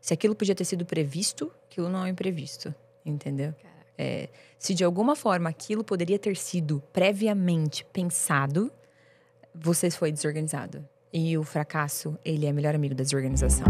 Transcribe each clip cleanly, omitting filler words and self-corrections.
Se aquilo podia ter sido previsto, aquilo não é imprevisto, entendeu? Se de alguma forma aquilo poderia ter sido previamente pensado, você foi desorganizado. E o fracasso, ele é melhor amigo da desorganização.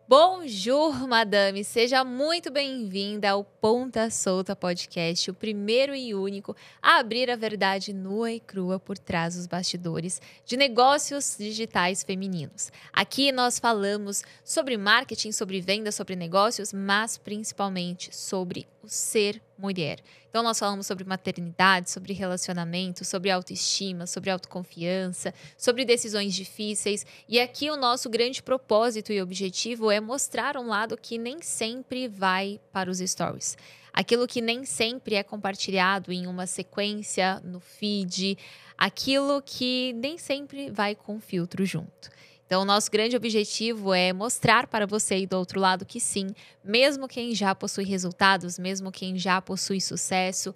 Bonjour, madame! Seja muito bem-vinda ao Ponta Solta Podcast, o primeiro e único a abrir a verdade nua e crua por trás dos bastidores de negócios digitais femininos. Aqui nós falamos sobre marketing, sobre venda, sobre negócios, mas principalmente sobre o ser mulher. Então nós falamos sobre maternidade, sobre relacionamento, sobre autoestima, sobre autoconfiança, sobre decisões difíceis. E aqui o nosso grande propósito e objetivo é mostrar um lado que nem sempre vai para os stories. Aquilo que nem sempre é compartilhado em uma sequência no feed, aquilo que nem sempre vai com filtro junto. Então, o nosso grande objetivo é mostrar para você aí do outro lado que sim, mesmo quem já possui resultados, mesmo quem já possui sucesso,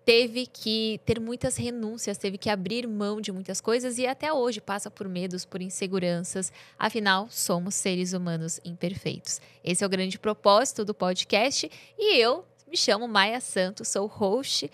teve que ter muitas renúncias, teve que abrir mão de muitas coisas e até hoje passa por medos, por inseguranças. Afinal, somos seres humanos imperfeitos. Esse é o grande propósito do podcast e eu me chamo Maia Santos, sou host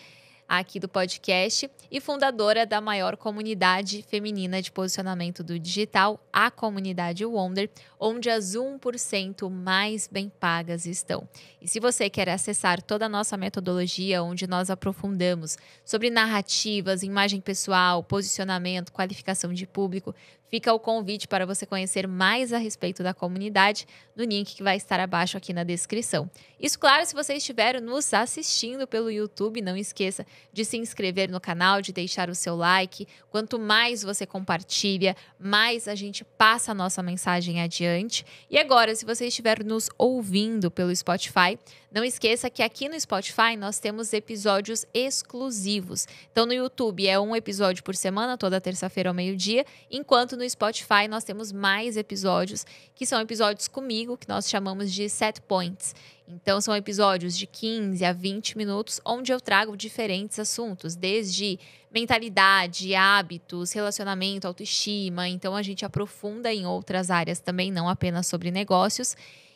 aqui do podcast e fundadora da maior comunidade feminina de posicionamento do digital, a comunidade Wonder, onde as 1% mais bem pagas estão. E se você quer acessar toda a nossa metodologia, onde nós aprofundamos sobre narrativas, imagem pessoal, posicionamento, qualificação de público, fica o convite para você conhecer mais a respeito da comunidade no link que vai estar abaixo aqui na descrição. Isso, claro, se você estiver nos assistindo pelo YouTube, não esqueça de se inscrever no canal, de deixar o seu like. Quanto mais você compartilha, mais a gente passa a nossa mensagem adiante. E agora, se você estiver nos ouvindo pelo Spotify, não esqueça que aqui no Spotify nós temos episódios exclusivos. Então no YouTube é um episódio por semana, toda terça-feira ao meio-dia, enquanto no Spotify nós temos mais episódios, que são episódios comigo, que nós chamamos de set points. Então são episódios de 15 a 20 minutos, onde eu trago diferentes assuntos, desde mentalidade, hábitos, relacionamento, autoestima. Então a gente aprofunda em outras áreas também, não apenas sobre negócios.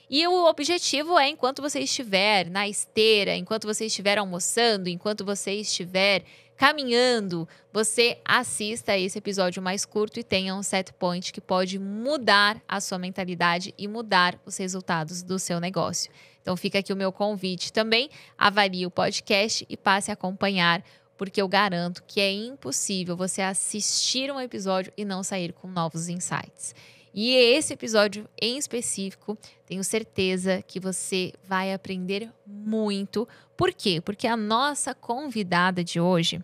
E o objetivo é, enquanto você estiver na esteira, enquanto você estiver almoçando, enquanto você estiver caminhando, você assista a esse episódio mais curto e tenha um set point que pode mudar a sua mentalidade e mudar os resultados do seu negócio. Então fica aqui o meu convite também, avalie o podcast e passe a acompanhar, porque eu garanto que é impossível você assistir um episódio e não sair com novos insights. E esse episódio em específico, tenho certeza que você vai aprender muito. Por quê? Porque a nossa convidada de hoje,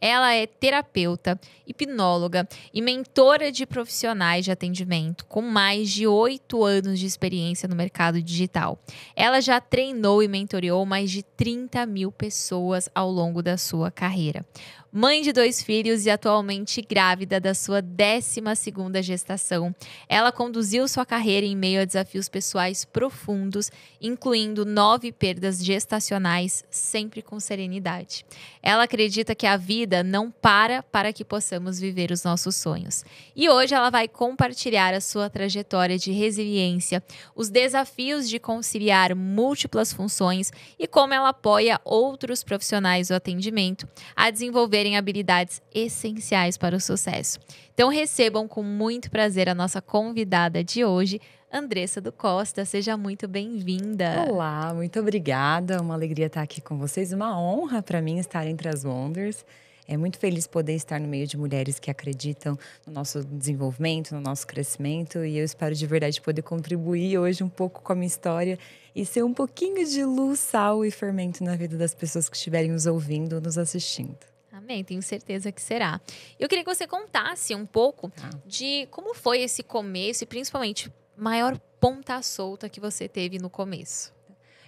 ela é terapeuta, hipnóloga e mentora de profissionais de atendimento com mais de 8 anos de experiência no mercado digital. Ela já treinou e mentoreou mais de 30 mil pessoas ao longo da sua carreira. Mãe de 2 filhos e atualmente grávida da sua 12ª gestação, ela conduziu sua carreira em meio a desafios pessoais profundos, incluindo 9 perdas gestacionais, sempre com serenidade. Ela acredita que a vida não para que possamos viver os nossos sonhos. E hoje ela vai compartilhar a sua trajetória de resiliência, os desafios de conciliar múltiplas funções e como ela apoia outros profissionais do atendimento a desenvolver habilidades essenciais para o sucesso. Então recebam com muito prazer a nossa convidada de hoje, Andressa do Costa. Seja muito bem-vinda. Olá, muito obrigada. Uma alegria estar aqui com vocês. Uma honra para mim estar entre as Wonders. É muito feliz poder estar no meio de mulheres que acreditam no nosso desenvolvimento, no nosso crescimento. E eu espero de verdade poder contribuir hoje um pouco com a minha história e ser um pouquinho de luz, sal e fermento na vida das pessoas que estiverem nos ouvindo ou nos assistindo. Amém, tenho certeza que será. Eu queria que você contasse um pouco de como foi esse começo e principalmente maior ponta solta que você teve no começo.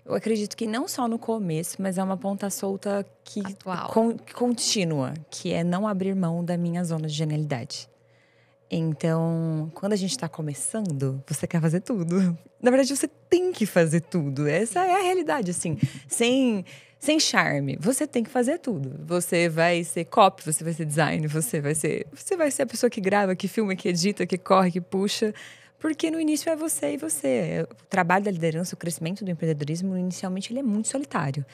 Eu acredito que não só no começo, mas é uma ponta solta que contínua, que é não abrir mão da minha zona de genialidade. Então, quando a gente está começando, você quer fazer tudo. Na verdade, você tem que fazer tudo. Essa é a realidade, assim. Sem charme, você tem que fazer tudo. Você vai ser copy, você vai ser design, você vai ser a pessoa que grava, que filma, que edita, que corre, que puxa. Porque no início é você e você. O trabalho da liderança, o crescimento do empreendedorismo, inicialmente ele é muito solitário.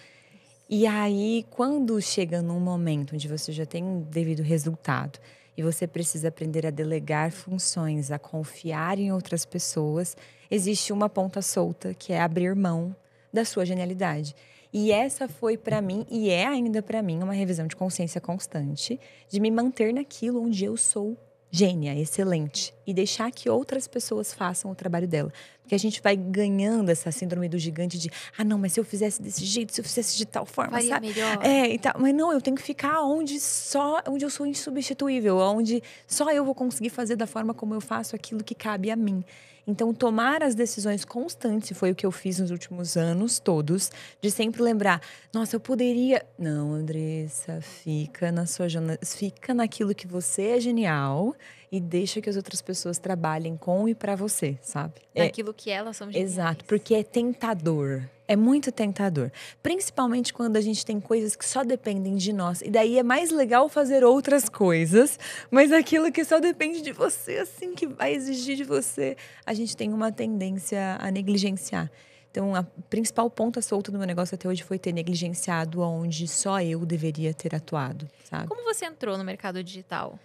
E aí, quando chega num momento onde você já tem um devido resultado e você precisa aprender a delegar funções, a confiar em outras pessoas, existe uma ponta solta, que é abrir mão da sua genialidade. E essa foi para mim, e é ainda para mim, uma revisão de consciência constante, de me manter naquilo onde eu sou gênia, excelente, e deixar que outras pessoas façam o trabalho dela. Porque a gente vai ganhando essa síndrome do gigante de não, mas se eu fizesse desse jeito, se eu fizesse de tal forma, faria sabe? melhor. E tal. Mas não, eu tenho que ficar onde eu sou insubstituível, onde só eu vou conseguir fazer da forma como eu faço aquilo que cabe a mim. Então, tomar as decisões constantes foi o que eu fiz nos últimos anos todos, de sempre lembrar, nossa, eu poderia... Não, Andressa, fica na sua fica naquilo que você é genial e deixa que as outras pessoas trabalhem com e para você, sabe? Naquilo que elas são geniais. Exato, porque é tentador. É muito tentador. Principalmente quando a gente tem coisas que só dependem de nós. E daí é mais legal fazer outras coisas, mas aquilo que só depende de você, assim, que vai exigir de você, a gente tem uma tendência a negligenciar. Então, a principal ponta solta do meu negócio até hoje foi ter negligenciado onde só eu deveria ter atuado, sabe? Como você entrou no mercado digital?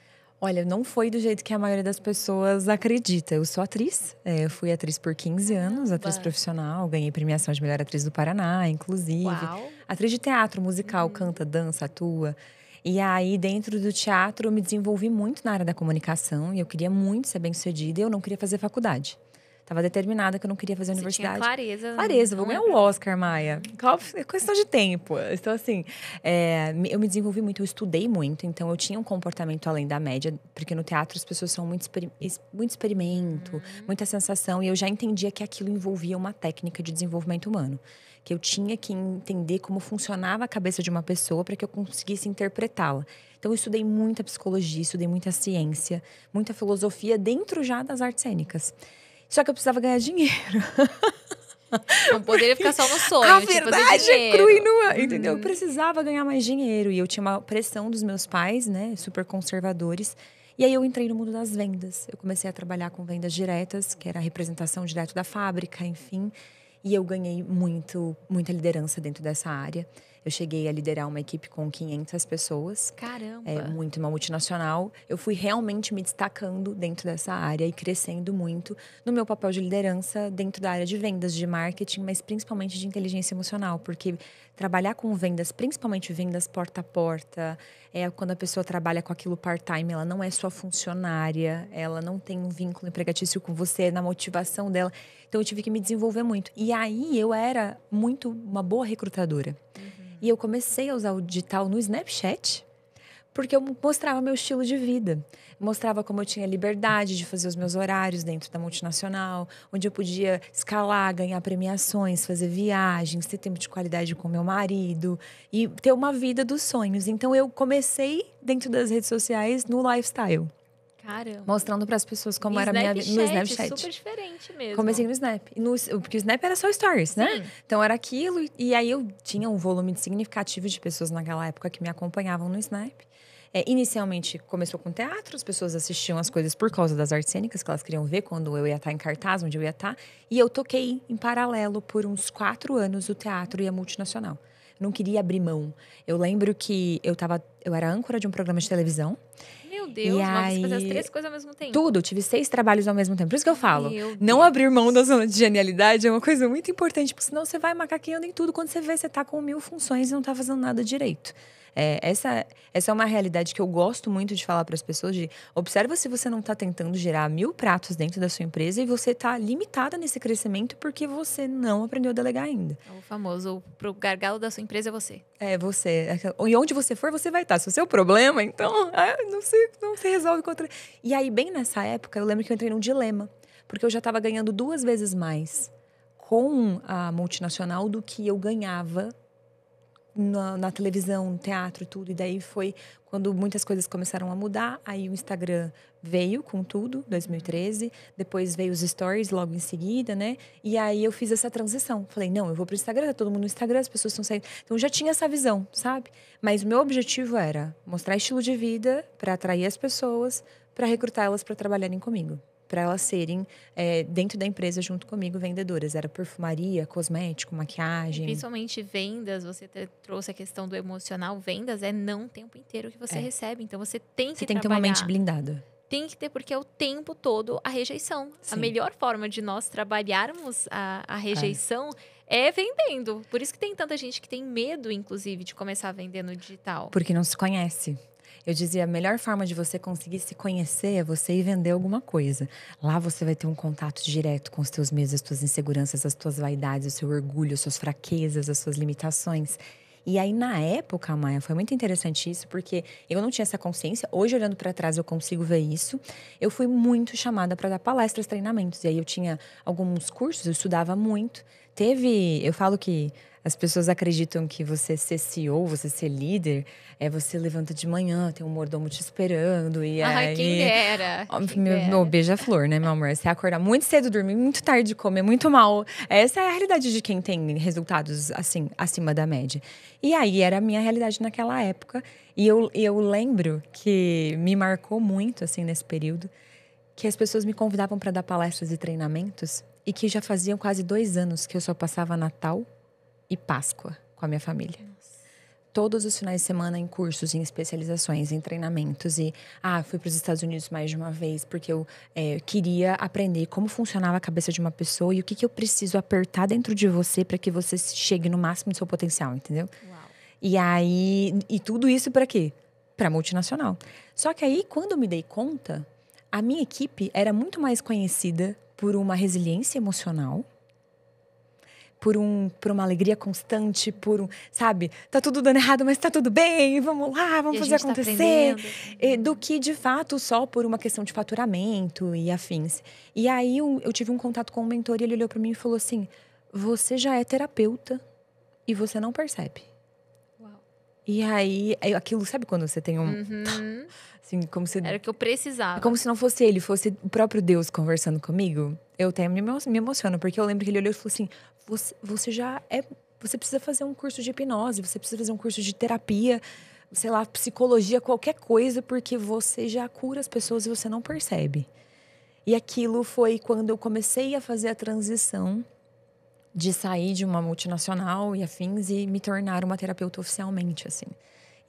Olha, não foi do jeito que a maioria das pessoas acredita. Eu sou atriz. Eu fui atriz por 15 anos, atriz profissional. Ganhei premiação de melhor atriz do Paraná, inclusive. Uau. Atriz de teatro, musical, canta, dança, atua. E aí, dentro do teatro, eu me desenvolvi muito na área da comunicação. E eu queria muito ser bem-sucedida e eu não queria fazer faculdade. Estava determinada que eu não queria fazer universidade. Tinha clareza, vou ganhar o Oscar, Maia. É questão de tempo. Então, assim, eu me desenvolvi muito, eu estudei muito. Então, eu tinha um comportamento além da média. Porque no teatro as pessoas são muito experimento, muita sensação. E eu já entendia que aquilo envolvia uma técnica de desenvolvimento humano. Que eu tinha que entender como funcionava a cabeça de uma pessoa para que eu conseguisse interpretá-la. Então, eu estudei muita psicologia, estudei muita ciência, muita filosofia dentro já das artes cênicas. Só que eu precisava ganhar dinheiro. Não poderia ficar só no sonho. A verdade é crua e nua, entendeu? Eu precisava ganhar mais dinheiro. E eu tinha uma pressão dos meus pais, né? Super conservadores. E aí eu entrei no mundo das vendas. Eu comecei a trabalhar com vendas diretas, que era a representação direto da fábrica, enfim. E eu ganhei muita liderança dentro dessa área. Eu cheguei a liderar uma equipe com 500 pessoas. Caramba! Muito, uma multinacional. Eu fui realmente me destacando dentro dessa área e crescendo muito no meu papel de liderança dentro da área de vendas, de marketing, mas principalmente de inteligência emocional. Porque trabalhar com vendas, principalmente vendas porta a porta, quando a pessoa trabalha com aquilo part-time, ela não é sua funcionária, ela não tem um vínculo empregatício com você, na motivação dela. Então, eu tive que me desenvolver muito. E aí, eu era uma boa recrutadora. E eu comecei a usar o digital no Snapchat, porque eu mostrava meu estilo de vida. Mostrava como eu tinha liberdade de fazer os meus horários dentro da multinacional, onde eu podia escalar, ganhar premiações, fazer viagens, ter tempo de qualidade com meu marido e ter uma vida dos sonhos. Então, eu comecei dentro das redes sociais no lifestyle. Caramba. Mostrando para as pessoas como era a minha vida no Snapchat. Super diferente mesmo. Comecei no Snap. Porque o Snap era só stories, né? Sim. Então era aquilo. E aí eu tinha um volume significativo de pessoas naquela época que me acompanhavam no Snap. Inicialmente começou com teatro, as pessoas assistiam as coisas por causa das artes cênicas, que elas queriam ver quando eu ia estar em cartaz, onde eu ia estar. E eu toquei em paralelo por uns 4 anos o teatro e a multinacional. Não queria abrir mão. Eu lembro que eu era âncora de um programa de televisão. Meu Deus, mas você fazia as 3 coisas ao mesmo tempo. Tudo, eu tive 6 trabalhos ao mesmo tempo. Por isso que eu falo, não abrir mão da zona de genialidade é uma coisa muito importante, porque senão você vai macaqueando em tudo. Quando você vê, você tá com 1000 funções e não tá fazendo nada direito. Essa é uma realidade que eu gosto muito de falar para as pessoas, de observa se você não está tentando gerar 1000 pratos dentro da sua empresa e você está limitada nesse crescimento porque você não aprendeu a delegar ainda. O famoso, pro gargalo da sua empresa é você. É você. E onde você for, você vai estar. Se o seu problema, então não se resolve contra... E aí, bem nessa época, eu lembro que eu entrei num dilema. Porque eu já estava ganhando 2 vezes mais com a multinacional do que eu ganhava na televisão, no teatro, tudo. E daí foi quando muitas coisas começaram a mudar. Aí o Instagram veio com tudo, 2013. Depois veio os stories logo em seguida, né? E aí eu fiz essa transição. Falei, não, eu vou pro Instagram, tá todo mundo no Instagram, as pessoas estão saindo. Então eu já tinha essa visão, sabe? Mas o meu objetivo era mostrar estilo de vida para atrair as pessoas, para recrutar elas para trabalharem comigo. Para elas serem, dentro da empresa, junto comigo, vendedoras. Era perfumaria, cosmético, maquiagem. Principalmente vendas, você trouxe a questão do emocional. Vendas é não o tempo inteiro que você recebe. Então, você tem que Você tem que ter uma mente blindada. Tem que ter, porque é o tempo todo a rejeição. Sim. A melhor forma de nós trabalharmos a rejeição é vendendo. Por isso que tem tanta gente que tem medo, inclusive, de começar a vender no digital. Porque não se conhece. Eu dizia, a melhor forma de você conseguir se conhecer é você ir vender alguma coisa. Lá você vai ter um contato direto com os teus medos, as tuas inseguranças, as tuas vaidades, o seu orgulho, as suas fraquezas, as suas limitações. E aí, na época, Maia, foi muito interessante isso, porque eu não tinha essa consciência. Hoje, olhando para trás, eu consigo ver isso. Eu fui muito chamada para dar palestras, treinamentos. E aí, eu tinha alguns cursos, eu estudava muito. Eu falo que as pessoas acreditam que você ser CEO, você ser líder, você levanta de manhã, tem um mordomo te esperando. E aí, quem dera. Meu beija-flor, né, meu amor? Você acordar muito cedo, dormir muito tarde, comer muito mal. Essa é a realidade de quem tem resultados, assim, acima da média. E aí, era a minha realidade naquela época. E eu lembro que me marcou muito, assim, nesse período, que as pessoas me convidavam para dar palestras e treinamentos e que já faziam quase 2 anos que eu só passava Natal e Páscoa com a minha família. Nossa. Todos os finais de semana em cursos, em especializações, em treinamentos. E fui para os Estados Unidos mais de uma vez porque eu queria aprender como funcionava a cabeça de uma pessoa e o que eu preciso apertar dentro de você para que você chegue no máximo do seu potencial, entendeu? Uau. E tudo isso para quê? Para multinacional. Só que aí, quando eu me dei conta, a minha equipe era muito mais conhecida por uma resiliência emocional, por uma alegria constante, sabe? Tá tudo dando errado, mas tá tudo bem, vamos lá, vamos fazer acontecer. Do que, de fato, só por uma questão de faturamento e afins. E aí, eu tive um contato com um mentor e ele olhou pra mim e falou assim, você já é terapeuta e você não percebe. Uau. E aí, aquilo, sabe quando você tem um... Uhum. Assim, como se... Era o que eu precisava. Como se não fosse ele, fosse o próprio Deus conversando comigo. Eu até me emociono, porque eu lembro que ele olhou e falou assim, você precisa fazer um curso de hipnose, você precisa fazer um curso de terapia, sei lá, psicologia, qualquer coisa, porque você já cura as pessoas e você não percebe. E aquilo foi quando eu comecei a fazer a transição de sair de uma multinacional e afins e me tornar uma terapeuta oficialmente, assim.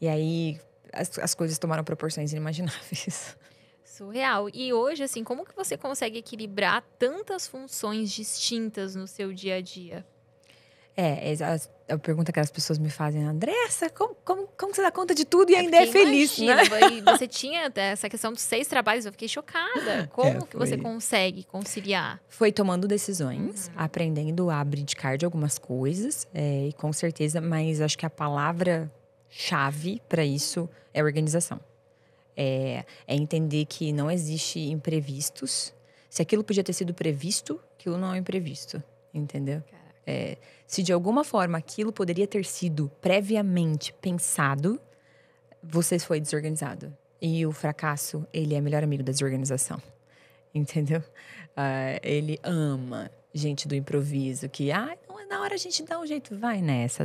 E aí... As coisas tomaram proporções inimagináveis. Surreal. E hoje, assim, como que você consegue equilibrar tantas funções distintas no seu dia a dia? A pergunta que as pessoas me fazem, Andressa, como você dá conta de tudo e ainda é feliz, imagina, né? E você tinha essa questão dos 6 trabalhos, eu fiquei chocada. Como que você consegue conciliar? Foi tomando decisões, aprendendo a abdicar de algumas coisas, e com certeza, mas acho que a palavra-chave para isso é organização. É entender que não existe imprevistos. Se aquilo podia ter sido previsto, aquilo não é imprevisto, entendeu? Se de alguma forma aquilo poderia ter sido previamente pensado, você foi desorganizado. E o fracasso, ele é melhor amigo da desorganização, entendeu? Ele ama gente do improviso, que na hora a gente dá um jeito, vai nessa.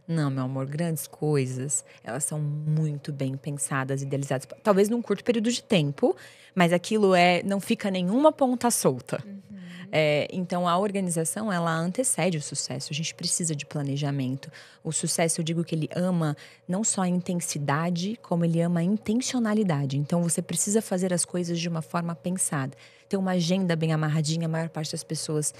Não, meu amor, grandes coisas, elas são muito bem pensadas, idealizadas. Talvez num curto período de tempo, mas aquilo não fica nenhuma ponta solta. Então, a organização, ela antecede o sucesso. A gente precisa de planejamento. O sucesso, eu digo que ele ama não só a intensidade, como ele ama a intencionalidade. Então, você precisa fazer as coisas de uma forma pensada. Ter uma agenda bem amarradinha, a maior parte das pessoas,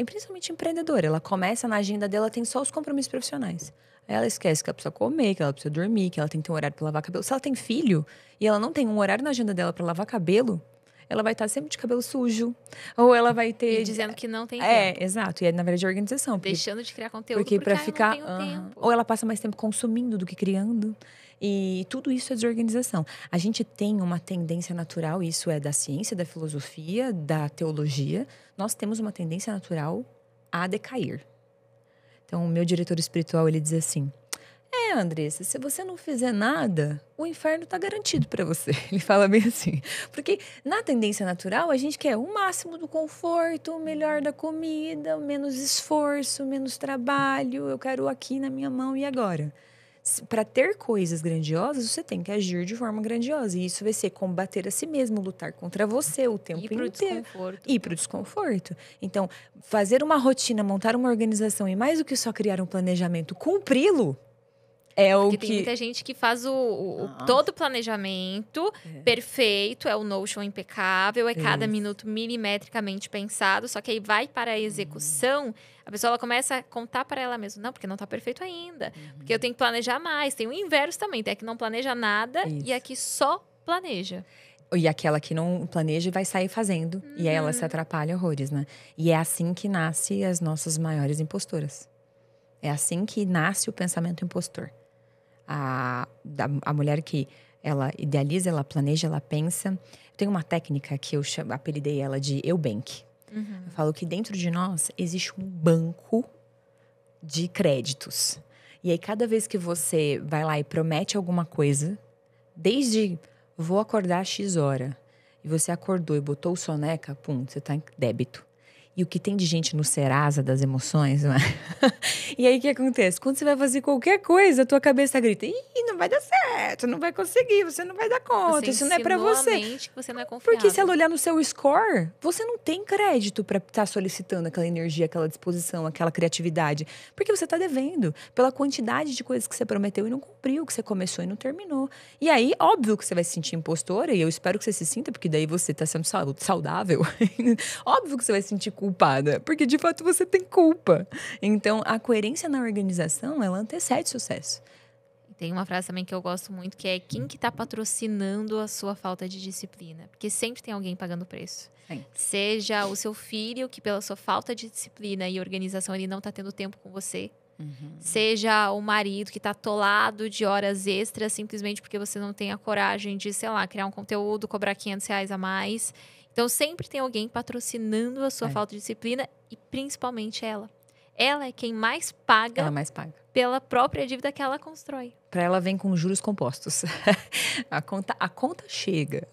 principalmente empreendedora, ela começa na agenda dela, tem só os compromissos profissionais. Aí ela esquece que ela precisa comer, que ela precisa dormir, que ela tem que ter um horário para lavar cabelo. Se ela tem filho e ela não tem um horário na agenda dela para lavar cabelo, ela vai estar sempre de cabelo sujo. Ou ela vai ter... E dizendo que não tem tempo. Exato. E na verdade, a organização. Deixando de criar conteúdo porque para ficar, não tenho tempo. Ou ela passa mais tempo consumindo do que criando. E tudo isso é desorganização. A gente tem uma tendência natural, isso é da ciência, da filosofia, da teologia. Nós temos uma tendência natural a decair. Então, o meu diretor espiritual, ele diz assim... Andressa, se você não fizer nada, o inferno tá garantido para você. Ele fala bem assim. Porque na tendência natural, a gente quer o máximo do conforto, o melhor da comida, menos esforço, menos trabalho. Eu quero aqui na minha mão e agora. Para ter coisas grandiosas, você tem que agir de forma grandiosa. E isso vai ser combater a si mesmo, lutar contra você o tempo inteiro. Ir para o desconforto. Então, fazer uma rotina, montar uma organização e mais do que só criar um planejamento, cumpri-lo, é o que... Porque tem muita gente que faz todo o planejamento perfeito, é o Notion impecável, é cada minuto milimetricamente pensado, só que aí vai para a execução, a pessoa ela começa a contar para ela mesma, não, porque não está perfeito ainda, porque eu tenho que planejar mais. Tem o inverso também, tem a que não planeja nada e a que só planeja. E aquela que não planeja vai sair fazendo, e aí ela se atrapalha horrores, né? E é assim que nascem as nossas maiores impostoras. É assim que nasce o pensamento impostor. A mulher que ela idealiza, ela planeja, ela pensa. Tem uma técnica que eu apelidei ela de Eubank. Eu falo que dentro de nós existe um banco de créditos. E aí, cada vez que você vai lá e promete alguma coisa, desde vou acordar às X hora, e você acordou e botou o soneca, pum, você tá em débito. E o que tem de gente no Serasa das emoções, não é? E aí, o que acontece? Quando você vai fazer qualquer coisa, a tua cabeça grita, ih, não vai dar certo, não vai conseguir, você não vai dar conta, isso não é pra você. Que você não é confiável. Porque se ela olhar no seu score, você não tem crédito pra estar solicitando aquela energia, aquela disposição, aquela criatividade. Porque você tá devendo pela quantidade de coisas que você prometeu e não cumpriu, que você começou e não terminou. E aí, óbvio que você vai se sentir impostora, e eu espero que você se sinta, porque daí você tá sendo saudável. Óbvio que você vai se sentir culpada, porque de fato você tem culpa. Então, a coerência na organização, ela antecede sucesso. Tem uma frase também que eu gosto muito, que é quem que tá patrocinando a sua falta de disciplina? Porque sempre tem alguém pagando o preço. Sempre. Seja o seu filho, que pela sua falta de disciplina e organização, ele não tá tendo tempo com você. Seja o marido que tá atolado de horas extras, simplesmente porque você não tem a coragem de, sei lá, criar um conteúdo, cobrar R$500 a mais. Então, sempre tem alguém patrocinando a sua falta de disciplina e principalmente ela. Ela é quem mais paga, pela própria dívida que ela constrói. Para ela vem com juros compostos. a conta chega.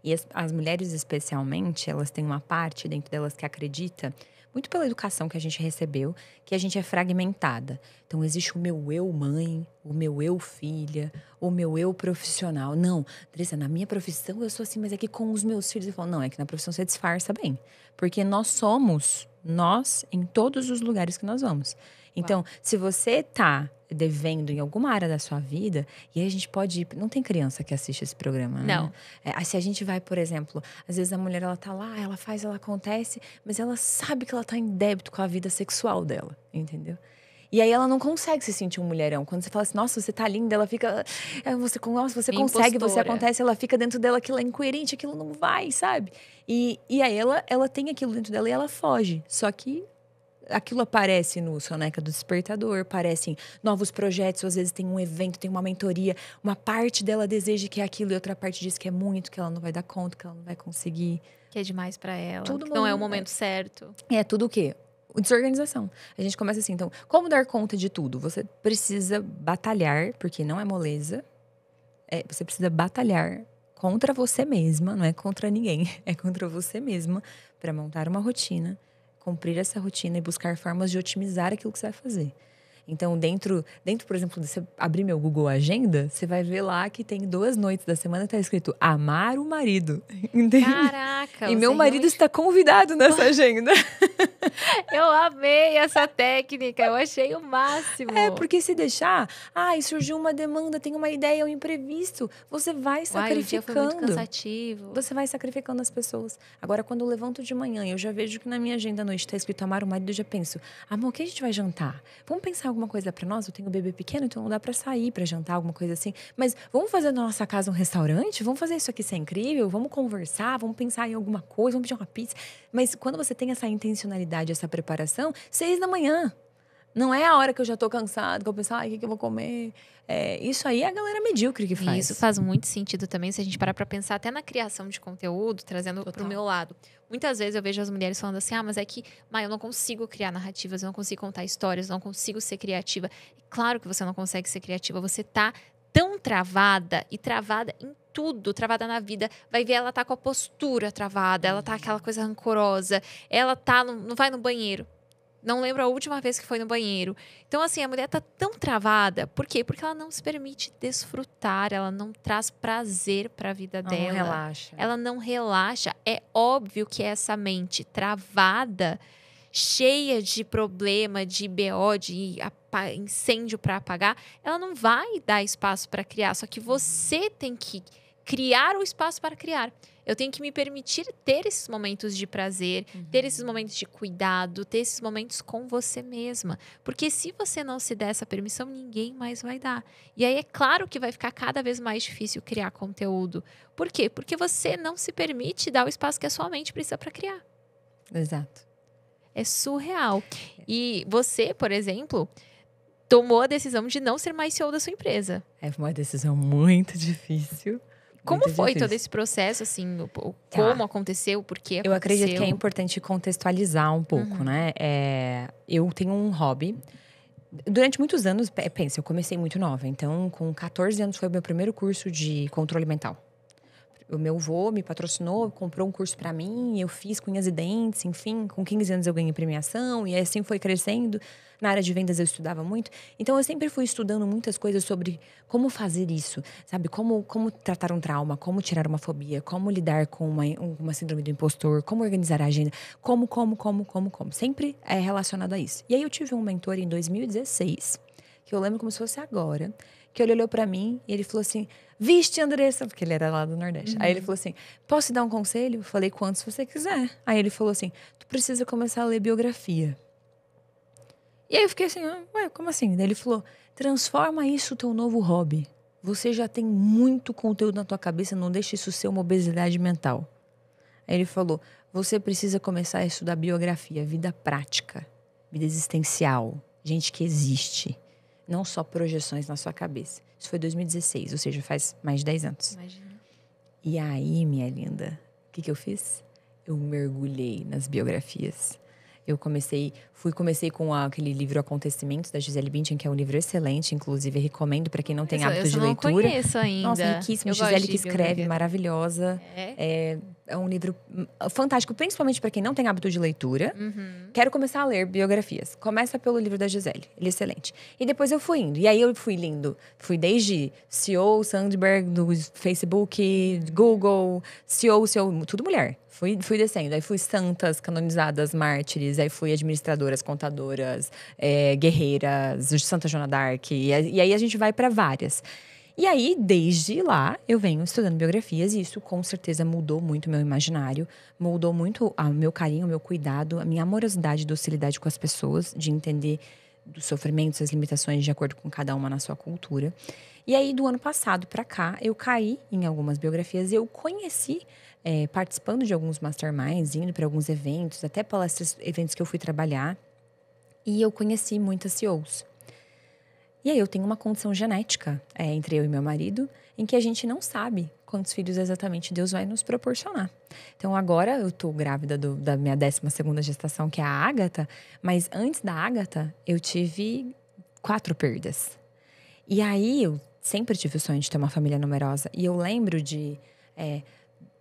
E as mulheres, especialmente, elas têm uma parte dentro delas que acredita, muito pela educação que a gente recebeu, que a gente é fragmentada. Então, existe o meu eu mãe, o meu eu filha, o meu eu profissional. Não, Andressa, na minha profissão eu sou assim, mas é que com os meus filhos... Eu falo, não, é que na profissão você disfarça bem. Porque nós somos nós em todos os lugares que nós vamos. Então, se você tá devendo em alguma área da sua vida, e aí a gente pode ir... Não tem criança que assiste esse programa, né? Não. Se a gente vai, por exemplo, às vezes a mulher, ela tá lá, ela faz, ela acontece, mas ela sabe que ela tá em débito com a vida sexual dela, entendeu? E aí ela não consegue se sentir um mulherão. Quando você fala assim, nossa, você tá linda, ela fica... você consegue, você acontece, ela fica dentro dela, aquilo é incoerente, aquilo não vai, sabe? E aí ela tem aquilo dentro dela e ela foge. Só que aquilo aparece no Soneca do Despertador, aparecem novos projetos, às vezes tem um evento, tem uma mentoria, uma parte dela deseja que é aquilo e outra parte diz que é muito, que ela não vai dar conta, que ela não vai conseguir. Que é demais pra ela, que não é o momento certo. É tudo o quê? Desorganização. A gente começa assim, então, como dar conta de tudo? Você precisa batalhar, porque não é moleza, você precisa batalhar contra você mesma, não é contra ninguém, é contra você mesma, para montar uma rotina, cumprir essa rotina e buscar formas de otimizar aquilo que você vai fazer. Então, dentro, por exemplo, de você abrir meu Google Agenda, você vai ver lá que tem 2 noites da semana que tá escrito amar o marido. Entende? Caraca! E meu marido está convidado nessa agenda. Eu amei essa técnica, eu achei o máximo. Porque se deixar, surgiu uma demanda, tem uma ideia, um imprevisto, você vai sacrificando. O dia foi muito cansativo. Você vai sacrificando as pessoas. Agora, quando eu levanto de manhã e eu já vejo que na minha agenda à noite está escrito amar o marido, eu já penso, amor, o que a gente vai jantar? Vamos pensar alguma coisa pra nós? Eu tenho um bebê pequeno, então não dá pra sair pra jantar, alguma coisa assim. Mas vamos fazer na nossa casa um restaurante? Vamos fazer isso aqui ser incrível? Vamos conversar? Vamos pensar em alguma coisa? Vamos pedir uma pizza? Mas quando você tem essa intencionalidade, essa preparação, 6 da manhã. Não é a hora que eu já tô cansada, que eu penso, o que eu vou comer? Isso aí é a galera medíocre que faz. E isso faz muito sentido também, se a gente parar pra pensar até na criação de conteúdo, trazendo pro meu lado. Muitas vezes eu vejo as mulheres falando assim, mas é que, eu não consigo criar narrativas, eu não consigo contar histórias, eu não consigo ser criativa. Claro que você não consegue ser criativa, você tá tão travada e travada em tudo, travada na vida. Vai ver, ela tá com a postura travada, ela tá aquela coisa rancorosa, ela tá, não vai no banheiro. Não lembro a última vez que foi no banheiro. Então, assim, a mulher tá tão travada. Por quê? Porque ela não se permite desfrutar, ela não traz prazer pra vida dela. Ela não relaxa. Ela não relaxa. É óbvio que essa mente travada, cheia de problema, de BO, de incêndio para apagar, ela não vai dar espaço para criar. Só que você tem que criar o espaço para criar. Eu tenho que me permitir ter esses momentos de prazer, ter esses momentos de cuidado, ter esses momentos com você mesma. Porque se você não se der essa permissão, ninguém mais vai dar. E aí é claro que vai ficar cada vez mais difícil criar conteúdo. Por quê? Porque você não se permite dar o espaço que a sua mente precisa para criar. Exato. É surreal. E você, por exemplo, tomou a decisão de não ser mais CEO da sua empresa. É uma decisão muito difícil. Como foi todo esse processo, assim? Como aconteceu? Por que aconteceu? Eu acredito que é importante contextualizar um pouco, né? Eu tenho um hobby. Durante muitos anos, pensa, eu comecei muito nova. Então, com 14 anos, foi o meu primeiro curso de controle mental. O meu avô me patrocinou, comprou um curso pra mim, eu fiz com unhas e dentes, enfim. Com 15 anos eu ganhei premiação e assim foi crescendo. Na área de vendas eu estudava muito. Então eu sempre fui estudando muitas coisas sobre como fazer isso, sabe? Como tratar um trauma, como tirar uma fobia, como lidar com uma síndrome do impostor, como organizar a agenda, como. Sempre é relacionado a isso. E aí eu tive um mentor em 2016, que eu lembro como se fosse agora, que ele olhou pra mim e ele falou assim: "Viste, Andressa", porque ele era lá do Nordeste. Aí ele falou assim: "Posso te dar um conselho?" Eu falei: "Quantos você quiser." Aí ele falou assim: "Tu precisa começar a ler biografia." E aí eu fiquei assim: "Ué, como assim?" Daí ele falou: "Transforma isso teu novo hobby. Você já tem muito conteúdo na tua cabeça, não deixa isso ser uma obesidade mental." Aí ele falou: "Você precisa começar a estudar biografia, vida prática, vida existencial, gente que existe. Não só projeções na sua cabeça." Isso foi 2016, ou seja, faz mais de 10 anos. Imagina. E aí, minha linda, o que eu fiz? Eu mergulhei nas biografias. Eu comecei com aquele livro Acontecimentos, da Gisele Bündchen, que é um livro excelente, inclusive recomendo para quem não tem hábito de leitura. Eu não conheço ainda. Nossa, riquíssimo. Gisele que escreve, maravilhosa. É um livro fantástico, principalmente para quem não tem hábito de leitura. Quero começar a ler biografias. Começa pelo livro da Gisele, ele é excelente. E depois eu fui indo. E aí eu fui lendo. Fui desde CEO Sandberg, do Facebook, Google, CEO, tudo mulher. Fui descendo. Aí fui santas, canonizadas, mártires. Aí fui administradoras, contadoras, guerreiras, Santa Joana d'Arc. E aí a gente vai para várias. E aí, desde lá, eu venho estudando biografias e isso com certeza mudou muito o meu imaginário, mudou muito o meu carinho, o meu cuidado, a minha amorosidade e docilidade com as pessoas, de entender dos sofrimentos, as limitações de acordo com cada uma na sua cultura. E aí, do ano passado para cá, eu caí em algumas biografias e eu conheci, participando de alguns masterminds, indo para alguns eventos, até palestras, eventos que eu fui trabalhar, e eu conheci muitas CEOs. E aí eu tenho uma condição genética entre eu e meu marido, em que a gente não sabe quantos filhos exatamente Deus vai nos proporcionar. Então agora eu tô grávida da minha 12ª gestação, que é a Ágata, mas antes da Ágata eu tive 4 perdas. E aí eu sempre tive o sonho de ter uma família numerosa. E eu lembro de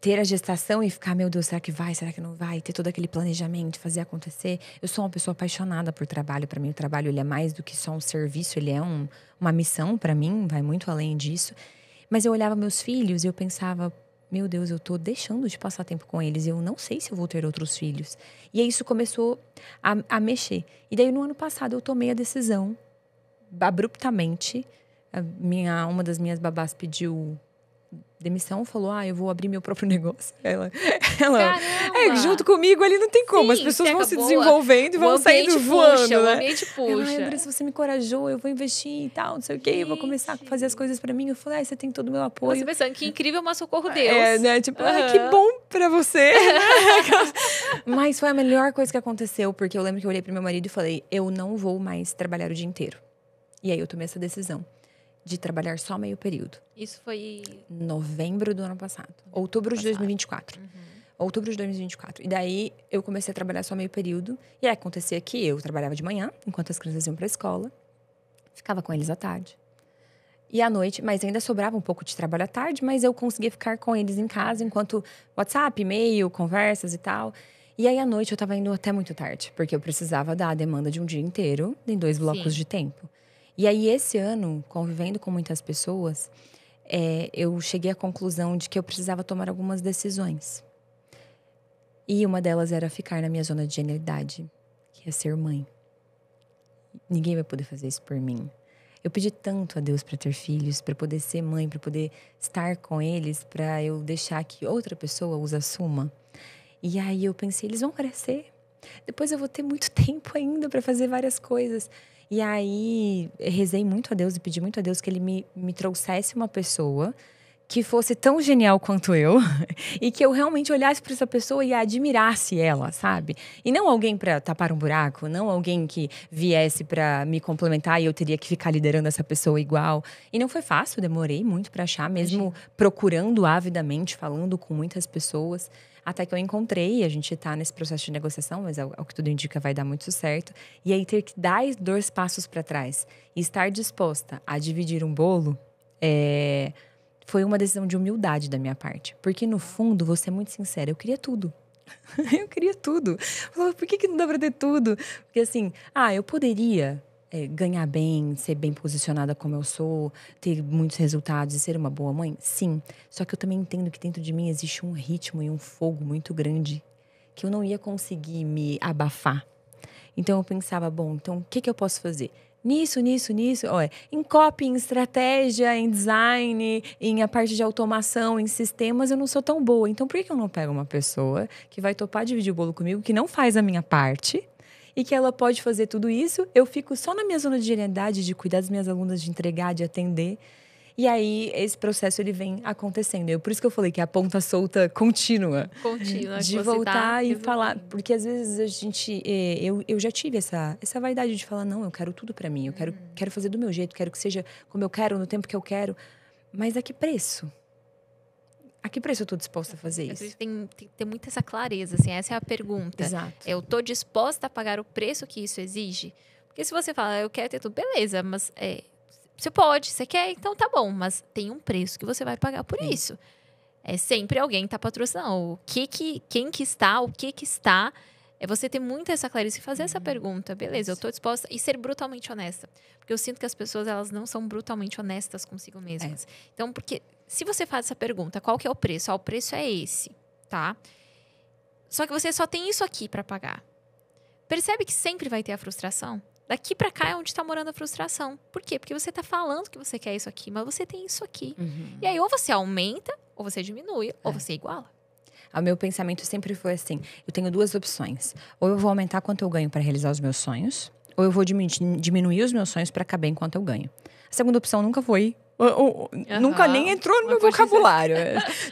ter a gestação e ficar, meu Deus, será que vai? Será que não vai? Ter todo aquele planejamento, fazer acontecer. Eu sou uma pessoa apaixonada por trabalho. Para mim, o trabalho ele é mais do que só um serviço. Ele é uma missão para mim, vai muito além disso. Mas eu olhava meus filhos e eu pensava, meu Deus, eu tô deixando de passar tempo com eles. Eu não sei se eu vou ter outros filhos. E aí isso começou a mexer. E daí, no ano passado, eu tomei a decisão, abruptamente. Uma das minhas babás pediu demissão, falou, eu vou abrir meu próprio negócio. Ela junto comigo ali não tem como. Sim, as pessoas vão se desenvolvendo e vão saindo voando, O né? ambiente puxa. Andressa, você me encorajou, eu vou investir e tal, não sei o quê. Eu vou começar a fazer as coisas pra mim. Eu falei, você tem todo o meu apoio. Você pensando, que incrível, mas socorro Deus. Né? Tipo, que bom pra você. Mas foi a melhor coisa que aconteceu, porque eu lembro que eu olhei pro meu marido e falei, eu não vou mais trabalhar o dia inteiro. E aí eu tomei essa decisão de trabalhar só meio período. Isso foi... novembro do ano passado. Outubro de 2024. Outubro de 2024. E daí, eu comecei a trabalhar só meio período. E aí, acontecia que eu trabalhava de manhã, enquanto as crianças iam pra escola. Ficava com eles à tarde. E à noite, mas ainda sobrava um pouco de trabalho à tarde. Mas eu conseguia ficar com eles em casa, enquanto WhatsApp, e-mail, conversas e tal. E aí, à noite, eu tava indo até muito tarde. Porque eu precisava dar a demanda de um dia inteiro, em 2 blocos de tempo. E aí, esse ano, convivendo com muitas pessoas, eu cheguei à conclusão de que eu precisava tomar algumas decisões. E uma delas era ficar na minha zona de genialidade, que é ser mãe. Ninguém vai poder fazer isso por mim. Eu pedi tanto a Deus para ter filhos, para poder ser mãe, para poder estar com eles, para eu deixar que outra pessoa os assuma. E aí eu pensei, eles vão crescer. Depois eu vou ter muito tempo ainda para fazer várias coisas. E aí, rezei muito a Deus e pedi muito a Deus que ele me trouxesse uma pessoa que fosse tão genial quanto eu e que eu realmente olhasse para essa pessoa e admirasse ela, sabe? E não alguém para tapar um buraco, não alguém que viesse para me complementar e eu teria que ficar liderando essa pessoa igual. E não foi fácil, demorei muito para achar, mesmo procurando avidamente, falando com muitas pessoas. Até que eu encontrei, a gente tá nesse processo de negociação, mas ao que tudo indica vai dar muito certo. E aí ter que dar 2 passos para trás e estar disposta a dividir um bolo, foi uma decisão de humildade da minha parte. Porque no fundo, vou ser muito sincera, eu queria tudo. Eu queria tudo. Por que não dá pra ter tudo? Porque assim, eu poderia ganhar bem, ser bem posicionada como eu sou, ter muitos resultados e ser uma boa mãe? Sim. Só que eu também entendo que dentro de mim existe um ritmo e um fogo muito grande que eu não ia conseguir me abafar. Então eu pensava, bom, então o que eu posso fazer? Nisso. Em copy, em estratégia, em design, em a parte de automação, em sistemas, eu não sou tão boa. Então por que eu não pego uma pessoa que vai topar dividir o bolo comigo, que não faz a minha parte, e que ela pode fazer tudo isso, eu fico só na minha zona de genialidade, de cuidar das minhas alunas, de entregar, de atender. E aí, esse processo, ele vem acontecendo. Por isso que eu falei que é a ponta solta contínua. De voltar e falar. Porque, às vezes, a gente... Eu já tive essa vaidade de falar, não, eu quero tudo pra mim. Eu quero fazer do meu jeito, quero que seja como eu quero, no tempo que eu quero. Mas a que preço? A que preço eu tô disposta a fazer isso? Tem que ter muita essa clareza, assim, essa é a pergunta. Exato. Eu tô disposta a pagar o preço que isso exige? Porque se você fala, eu quero ter tudo, beleza, mas você pode, você quer, então tá bom. Mas tem um preço que você vai pagar por isso. É sempre alguém que tá patrocinando. Quem que está, o que está. É você ter muito essa clareza e fazer essa pergunta. Beleza, eu tô disposta. E ser brutalmente honesta. Porque eu sinto que as pessoas, elas não são brutalmente honestas consigo mesmas. Então, porque se você faz essa pergunta, qual que é o preço? O preço é esse, tá? Só que você só tem isso aqui pra pagar. Percebe que sempre vai ter a frustração? Daqui pra cá é onde tá morando a frustração. Por quê? Porque você tá falando que você quer isso aqui, mas você tem isso aqui. E aí, ou você aumenta, ou você diminui, ou você iguala. O meu pensamento sempre foi assim, eu tenho 2 opções. Ou eu vou aumentar quanto eu ganho para realizar os meus sonhos, ou eu vou diminuir os meus sonhos para caber em quanto eu ganho. A segunda opção nunca foi... Nunca nem entrou no meu vocabulário.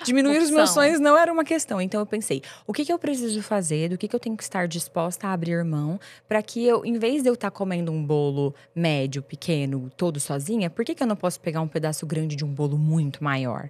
Diminuir os meus sonhos não era uma questão. Então eu pensei, o que eu preciso fazer, do que eu tenho que estar disposta a abrir mão, para que eu, em vez de eu estar comendo um bolo médio, pequeno, todo sozinha, por que eu não posso pegar um pedaço grande de um bolo muito maior?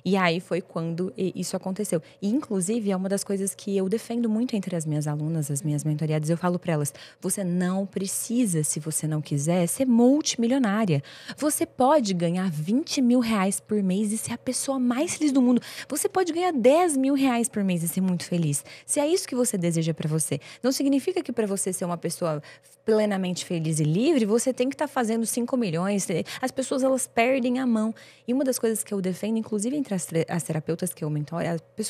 E aí foi quando isso aconteceu. E, inclusive, é uma das coisas que eu defendo muito entre as minhas alunas, as minhas mentoriadas. Eu falo para elas, você não precisa, se você não quiser, ser multimilionária. Você pode ganhar 20 mil reais por mês e ser a pessoa mais feliz do mundo. Você pode ganhar 10 mil reais por mês e ser muito feliz. Se é isso que você deseja para você. Não significa que para você ser uma pessoa plenamente feliz e livre, você tem que estar fazendo 5 milhões. As pessoas, elas perdem a mão. E uma das coisas que eu defendo, inclusive entre as terapeutas que eu mentoro,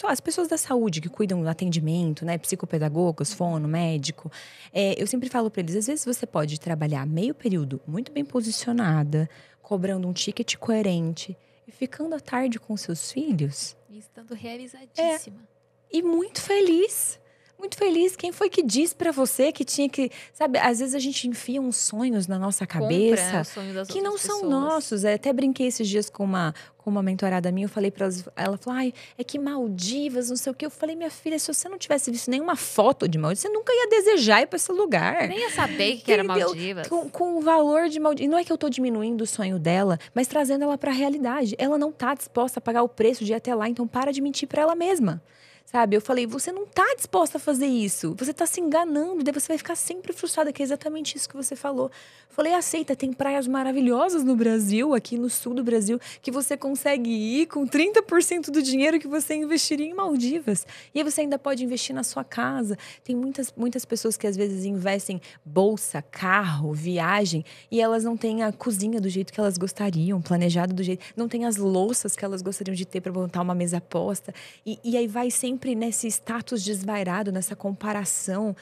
as pessoas da saúde que cuidam do atendimento, né, psicopedagogos, fono, médico, eu sempre falo para eles, às vezes você pode trabalhar meio período muito bem posicionada, cobrando um ticket coerente, e ficando à tarde com seus filhos. E estando realizadíssima. E muito feliz. Muito feliz. Quem foi que disse pra você que tinha que... Sabe, às vezes a gente enfia uns sonhos na nossa cabeça Compra o sonho das que não outras são pessoas. nossos. Até brinquei esses dias com uma mentorada minha. Eu falei pra ela falou, ai, é que Maldivas, não sei o quê. Eu falei, minha filha, se você não tivesse visto nenhuma foto de Maldivas, você nunca ia desejar ir pra esse lugar. Nem ia saber que era Entendeu? Maldivas. Com o valor de Maldivas. E não é que eu tô diminuindo o sonho dela, mas trazendo ela pra realidade. Ela não tá disposta a pagar o preço de ir até lá, então para de mentir pra ela mesma. Sabe? Eu falei, você não tá disposta a fazer isso. Você tá se enganando, daí você vai ficar sempre frustrada, que é exatamente isso que você falou. Eu falei, aceita, tem praias maravilhosas no Brasil, aqui no sul do Brasil, que você consegue ir com 30% do dinheiro que você investiria em Maldivas. E aí você ainda pode investir na sua casa. Tem muitas pessoas que às vezes investem bolsa, carro, viagem, e elas não têm a cozinha do jeito que elas gostariam, planejado do jeito... Não tem as louças que elas gostariam de ter para montar uma mesa posta. E aí vai sempre nesse status desvairado, nessa comparação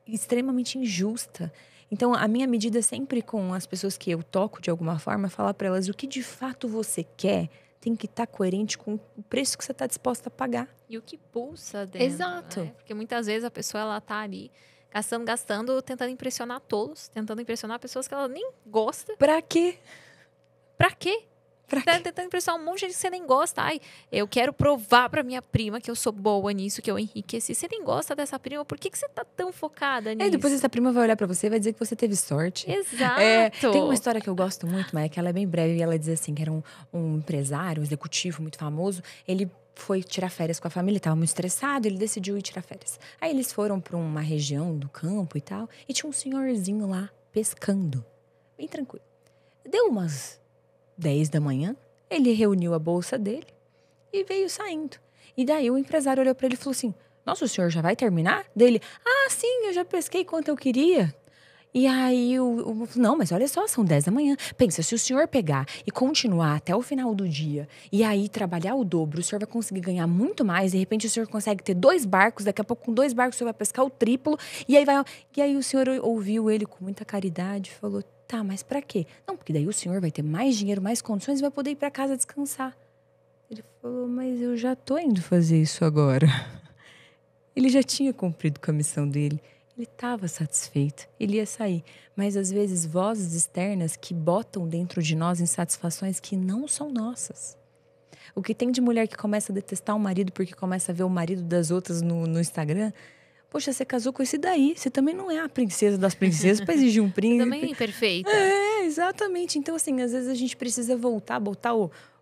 extremamente injusta. Então, a minha medida sempre com as pessoas que eu toco de alguma forma é falar para elas o que de fato você quer tem que estar coerente com o preço que você está disposta a pagar. E o que pulsa dentro. Exato. Né? Porque muitas vezes a pessoa ela tá ali gastando, tentando impressionar tolos, tentando impressionar pessoas que ela nem gosta. Pra quê? Pra quê? Pra Tá quê? tentando impressionar um monte de gente que você nem gosta. Ai, eu quero provar pra minha prima que eu sou boa nisso, que eu enriqueci. Você nem gosta dessa prima, por que você tá tão focada nisso? Depois essa prima vai olhar pra você e vai dizer que você teve sorte. Exato. Tem uma história que eu gosto muito, mas que ela é bem breve. E ela diz assim, que era um empresário, um executivo muito famoso. Ele foi tirar férias com a família, estava muito estressado, ele decidiu ir tirar férias. Aí eles foram pra uma região do campo e tal. E tinha um senhorzinho lá, pescando. Bem tranquilo. Deu umas 10 da manhã. Ele reuniu a bolsa dele e veio saindo. E daí o empresário olhou para ele e falou assim, nossa, o senhor já vai terminar? Dele, sim, eu já pesquei quanto eu queria. E aí, não, mas olha só, são 10 da manhã. Pensa, se o senhor pegar e continuar até o final do dia e aí trabalhar o dobro, o senhor vai conseguir ganhar muito mais. De repente, o senhor consegue ter 2 barcos, daqui a pouco com 2 barcos o senhor vai pescar o triplo. E aí o senhor ouviu ele com muita caridade e falou, tá, mas pra quê? Não, porque daí o senhor vai ter mais dinheiro, mais condições e vai poder ir pra casa descansar. Ele falou, mas eu já tô indo fazer isso agora. Ele já tinha cumprido com a missão dele. Ele estava satisfeito, ele ia sair. Mas, às vezes, vozes externas que botam dentro de nós insatisfações que não são nossas. O que tem de mulher que começa a detestar o marido porque começa a ver o marido das outras no Instagram... Poxa, você casou com esse daí. Você também não é a princesa das princesas para exigir um príncipe. Você também é perfeita. Exatamente. Então, assim, às vezes a gente precisa voltar, botar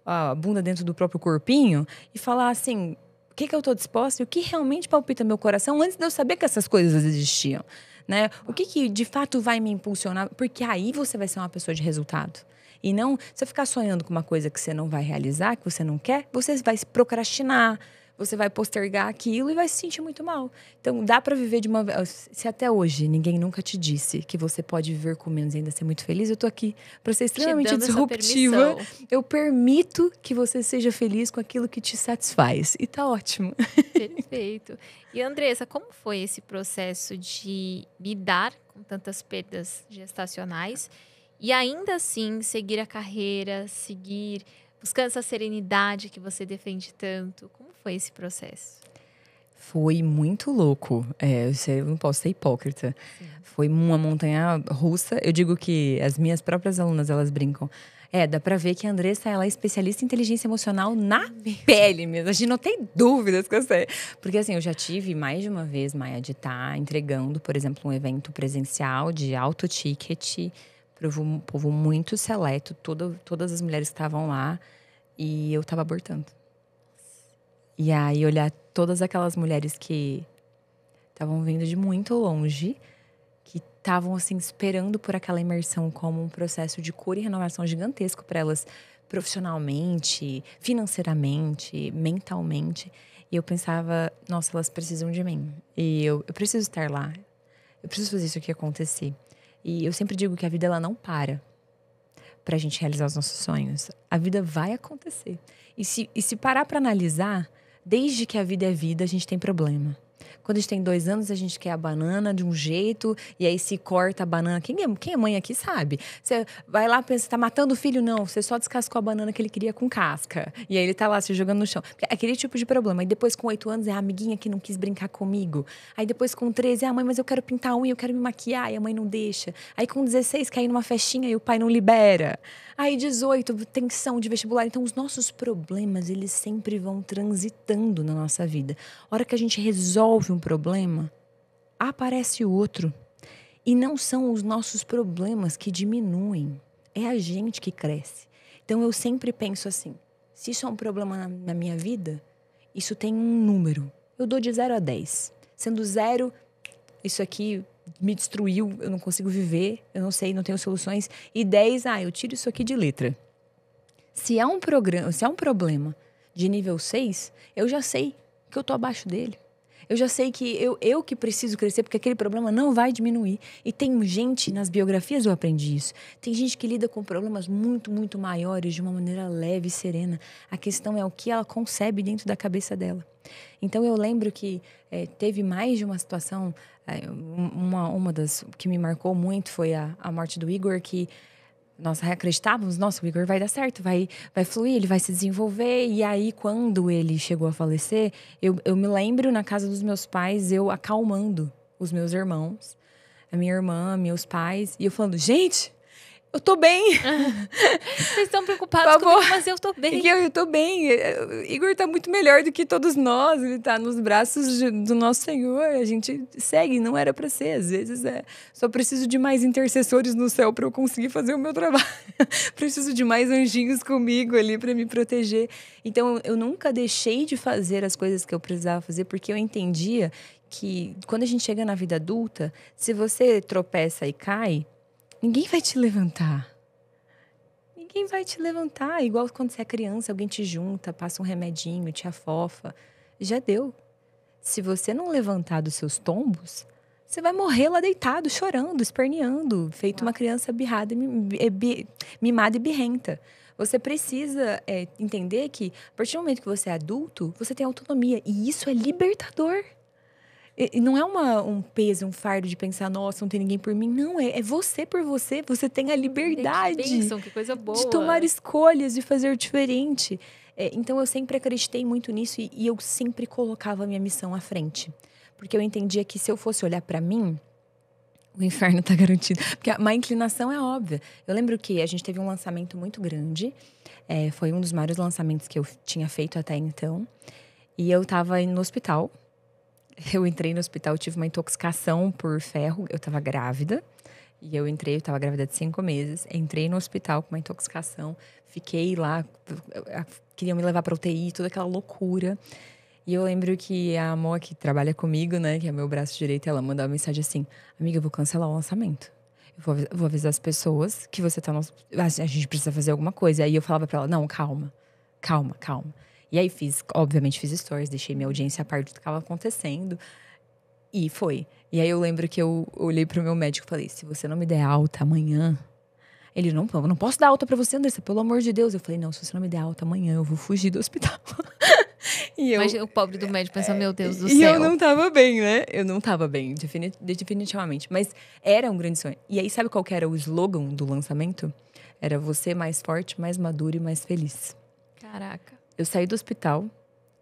a bunda dentro do próprio corpinho e falar assim... O que eu tô disposta e o que realmente palpita meu coração antes de eu saber que essas coisas existiam, né? O que de fato vai me impulsionar? Porque aí você vai ser uma pessoa de resultado. E não, se você ficar sonhando com uma coisa que você não vai realizar, que você não quer, você vai se procrastinar, você vai postergar aquilo e vai se sentir muito mal. Então, dá pra viver de uma vez. Se até hoje ninguém nunca te disse que você pode viver com menos e ainda ser muito feliz, eu tô aqui pra ser extremamente disruptiva. Eu permito que você seja feliz com aquilo que te satisfaz. E tá ótimo. Perfeito. E, Andressa, como foi esse processo de lidar com tantas perdas gestacionais e ainda assim seguir a carreira, buscando essa serenidade que você defende tanto? Como foi esse processo? Foi muito louco. Eu não posso ser hipócrita. Sim. Foi uma montanha russa. Eu digo que as minhas próprias alunas, elas brincam. Dá pra ver que a Andressa, ela é especialista em inteligência emocional na pele mesmo. A gente não tem dúvidas que eu sei. Porque assim, eu já tive mais de uma vez, Maia, de estar entregando, por exemplo, um evento presencial de alto ticket para um povo muito seleto. Todas as mulheres que estavam lá. E eu tava abortando. E aí, olhar todas aquelas mulheres que estavam vindo de muito longe, que estavam, assim, esperando por aquela imersão como um processo de cura e renovação gigantesco para elas, profissionalmente, financeiramente, mentalmente. E eu pensava, nossa, elas precisam de mim. E eu preciso estar lá. Eu preciso fazer isso aqui acontecer. E eu sempre digo que a vida, ela não para pra gente realizar os nossos sonhos. A vida vai acontecer. E se parar pra analisar, desde que a vida é vida, a gente tem problema. Quando a gente tem 2 anos, a gente quer a banana de um jeito, e aí se corta a banana. Quem é mãe aqui sabe. Você vai lá, pensa, tá matando o filho? Não, você só descascou a banana que ele queria com casca. E aí ele tá lá se jogando no chão. Aquele tipo de problema. Aí depois com 8 anos, é a amiguinha que não quis brincar comigo. Aí depois com 13, mãe, mas eu quero pintar a unha, eu quero me maquiar, e a mãe não deixa. Aí com 16, quer ir numa festinha e o pai não libera. Aí 18, tensão de vestibular. Então os nossos problemas, eles sempre vão transitando na nossa vida. A hora que a gente resolve um problema, aparece outro. E não são os nossos problemas que diminuem, é a gente que cresce. Então eu sempre penso assim, se isso é um problema na minha vida, isso tem um número. Eu dou de 0 a 10. Sendo 0, isso aqui me destruiu, eu não consigo viver, eu não sei, não tenho soluções. E 10, eu tiro isso aqui de letra. Se é um problema de nível 6, eu já sei que eu tô abaixo dele. Eu já sei que eu que preciso crescer, porque aquele problema não vai diminuir. E tem gente, nas biografias eu aprendi isso, tem gente que lida com problemas muito, muito maiores de uma maneira leve e serena. A questão é o que ela concebe dentro da cabeça dela. Então eu lembro que teve mais de uma situação, uma das que me marcou muito foi a morte do Igor, que nós acreditávamos, nossa, o Igor vai dar certo, vai fluir, ele vai se desenvolver. E aí, quando ele chegou a falecer, eu me lembro na casa dos meus pais, eu acalmando os meus irmãos, a minha irmã, meus pais, e eu falando, gente, eu tô bem. Vocês estão preocupados comigo, mas eu tô bem. Eu tô bem. O Igor tá muito melhor do que todos nós. Ele tá nos braços do nosso Senhor. A gente segue, não era pra ser. Às vezes só preciso de mais intercessores no céu pra eu conseguir fazer o meu trabalho. Preciso de mais anjinhos comigo ali pra me proteger. Então, eu nunca deixei de fazer as coisas que eu precisava fazer, porque eu entendia que quando a gente chega na vida adulta, se você tropeça e cai, ninguém vai te levantar. Ninguém vai te levantar. Igual quando você é criança, alguém te junta, passa um remedinho, te afofa. Já deu. Se você não levantar dos seus tombos, você vai morrer lá deitado, chorando, esperneando, feito uma criança mimada e birrenta. Você precisa entender que, a partir do momento que você é adulto, você tem autonomia. E isso é libertador. E não é um peso, um fardo de pensar, nossa, não tem ninguém por mim. Não, é você por você. Você tem a liberdade que coisa boa. de tomar escolhas, de fazer diferente. Então, eu sempre acreditei muito nisso e eu sempre colocava a minha missão à frente. Porque eu entendia que se eu fosse olhar pra mim, o inferno tá garantido. Porque a má inclinação é óbvia. Eu lembro que a gente teve um lançamento muito grande. Foi um dos maiores lançamentos que eu tinha feito até então. E eu tava no hospital. Eu entrei no hospital, tive uma intoxicação por ferro. Eu tava grávida. E eu tava grávida de 5 meses. Entrei no hospital com uma intoxicação. Fiquei lá. Queriam me levar pra UTI, toda aquela loucura. E eu lembro que a Amor, que trabalha comigo, né? Que é meu braço direito, ela mandou uma mensagem assim: amiga, eu vou cancelar o lançamento. Eu vou avisar as pessoas que você tá no... A gente precisa fazer alguma coisa. Aí eu falava pra ela, não, calma. E aí obviamente fiz stories, deixei minha audiência a par do que estava acontecendo. E foi. E aí eu lembro que eu olhei pro meu médico e falei, se você não me der alta amanhã... Ele, eu não posso dar alta pra você, Andressa, pelo amor de Deus. Eu falei, não, se você não me der alta amanhã, eu vou fugir do hospital. Mas o pobre do médico pensou, meu Deus do céu. E eu não tava bem, né? Eu não tava bem, definitivamente. Mas era um grande sonho. E aí, sabe qual que era o slogan do lançamento? Era você mais forte, mais maduro e mais feliz. Caraca. Eu saí do hospital,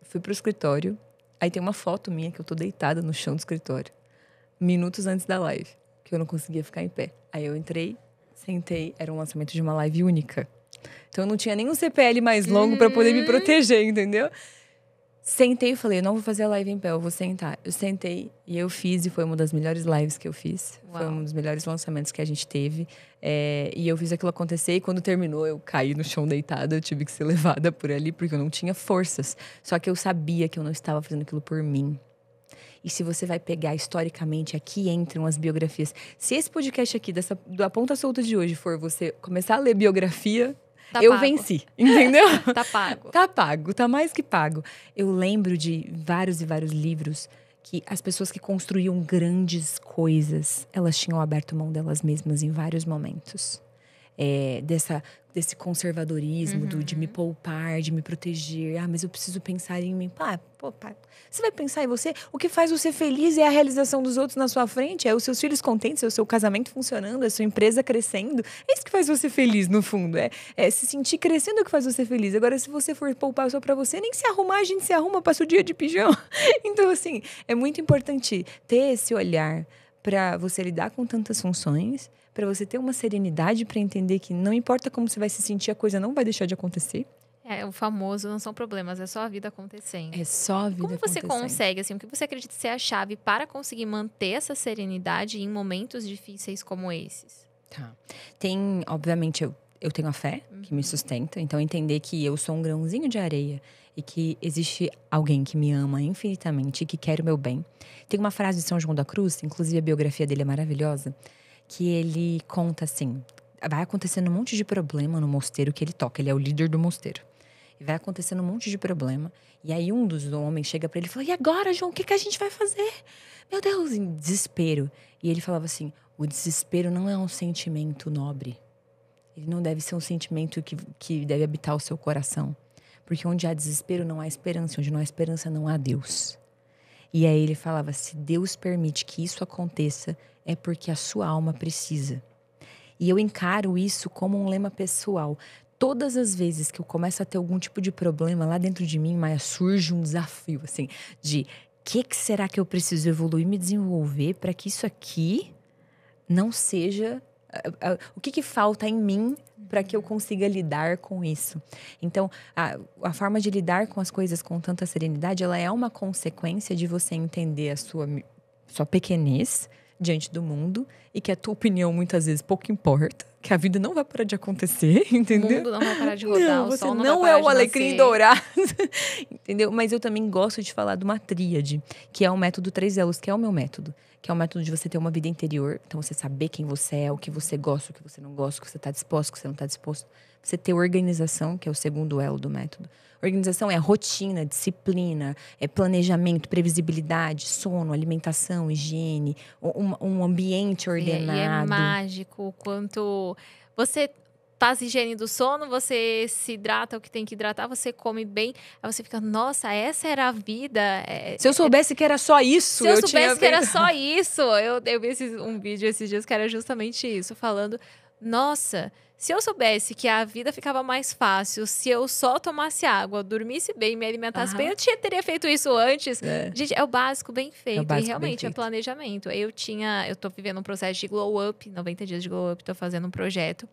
fui pro escritório. Aí tem uma foto minha que eu tô deitada no chão do escritório. Minutos antes da live, que eu não conseguia ficar em pé. Aí eu entrei, sentei, era um lançamento de uma live única. Então eu não tinha nem um CPL mais longo pra poder me proteger, entendeu? Sentei e falei, eu não vou fazer a live em pé, eu vou sentar. Eu sentei e eu fiz, e foi uma das melhores lives que eu fiz. Uau. Foi um dos melhores lançamentos que a gente teve. E eu fiz aquilo acontecer, e quando terminou, eu caí no chão deitada. Eu tive que ser levada por ali, porque eu não tinha forças. Só que eu sabia que eu não estava fazendo aquilo por mim. E se você vai pegar historicamente, aqui entram as biografias. Se esse podcast aqui, da Ponta Solta de hoje, for você começar a ler biografia... Tá eu pago. venci, entendeu? Tá pago. Tá pago, tá mais que pago. Eu lembro de vários e vários livros que as pessoas que construíam grandes coisas, elas tinham aberto mão delas mesmas em vários momentos. desse conservadorismo, de me poupar, de me proteger. Mas eu preciso pensar em mim. Pá, você vai pensar em você? O que faz você feliz é a realização dos outros na sua frente, é os seus filhos contentes, é o seu casamento funcionando, é a sua empresa crescendo. É isso que faz você feliz, no fundo. É se sentir crescendo o que faz você feliz. Agora, se você for poupar só pra você, nem se arrumar, a gente se arruma, passa o dia de pijama. Então, assim, é muito importante ter esse olhar para você lidar com tantas funções, para você ter uma serenidade para entender que não importa como você vai se sentir, a coisa não vai deixar de acontecer. O famoso não são problemas, é só a vida acontecendo. É só a vida acontecendo. Como você consegue, assim, o que você acredita ser a chave para conseguir manter essa serenidade em momentos difíceis como esses? Tá. Tem, obviamente, eu tenho a fé que me sustenta, então entender que eu sou um grãozinho de areia e que existe alguém que me ama infinitamente e que quer o meu bem. Tem uma frase de São João da Cruz, inclusive a biografia dele é maravilhosa, que ele conta assim, vai acontecendo um monte de problema no mosteiro que ele toca, ele é o líder do mosteiro. E vai acontecendo um monte de problema, e aí um dos homens chega pra ele e fala, e agora, João, o que a gente vai fazer? Meu Deus, em desespero. E ele falava assim, o desespero não é um sentimento nobre. Ele não deve ser um sentimento que deve habitar o seu coração. Porque onde há desespero não há esperança, onde não há esperança não há Deus. E aí ele falava, se Deus permite que isso aconteça, é porque a sua alma precisa. E eu encaro isso como um lema pessoal. Todas as vezes que eu começo a ter algum tipo de problema lá dentro de mim, Maia, surge um desafio, assim, de que será que eu preciso evoluir, me desenvolver para que isso aqui não seja... O que falta em mim para que eu consiga lidar com isso? Então, a forma de lidar com as coisas com tanta serenidade, ela é uma consequência de você entender a sua pequenez diante do mundo e que a tua opinião muitas vezes pouco importa, que a vida não vai parar de acontecer, entendeu? O mundo não vai parar de rodar, não, o você sol não vai é parar o de alecrim nascer. dourado, entendeu? Mas eu também gosto de falar de uma tríade, que é o método 3 elos, que é o meu método, que é o método de você ter uma vida interior, então você saber quem você é, o que você gosta, o que você não gosta, o que você está disposto, o que você não está disposto. Você ter organização, que é o segundo elo do método. Organização é rotina, disciplina, é planejamento, previsibilidade, sono, alimentação, higiene, um ambiente ordenado. E é mágico o quanto você faz higiene do sono, você se hidrata o que tem que hidratar, você come bem, aí você fica, nossa, essa era a vida. Se eu soubesse que era só isso, se eu soubesse que era só isso, eu vi um vídeo esses dias que era justamente isso, falando, nossa, se eu soubesse que a vida ficava mais fácil se eu só tomasse água, dormisse bem, me alimentasse bem, eu teria feito isso antes. Gente, é o básico bem feito. E realmente é planejamento. Eu tô vivendo um processo de glow up, 90 dias de glow up, tô fazendo um projeto.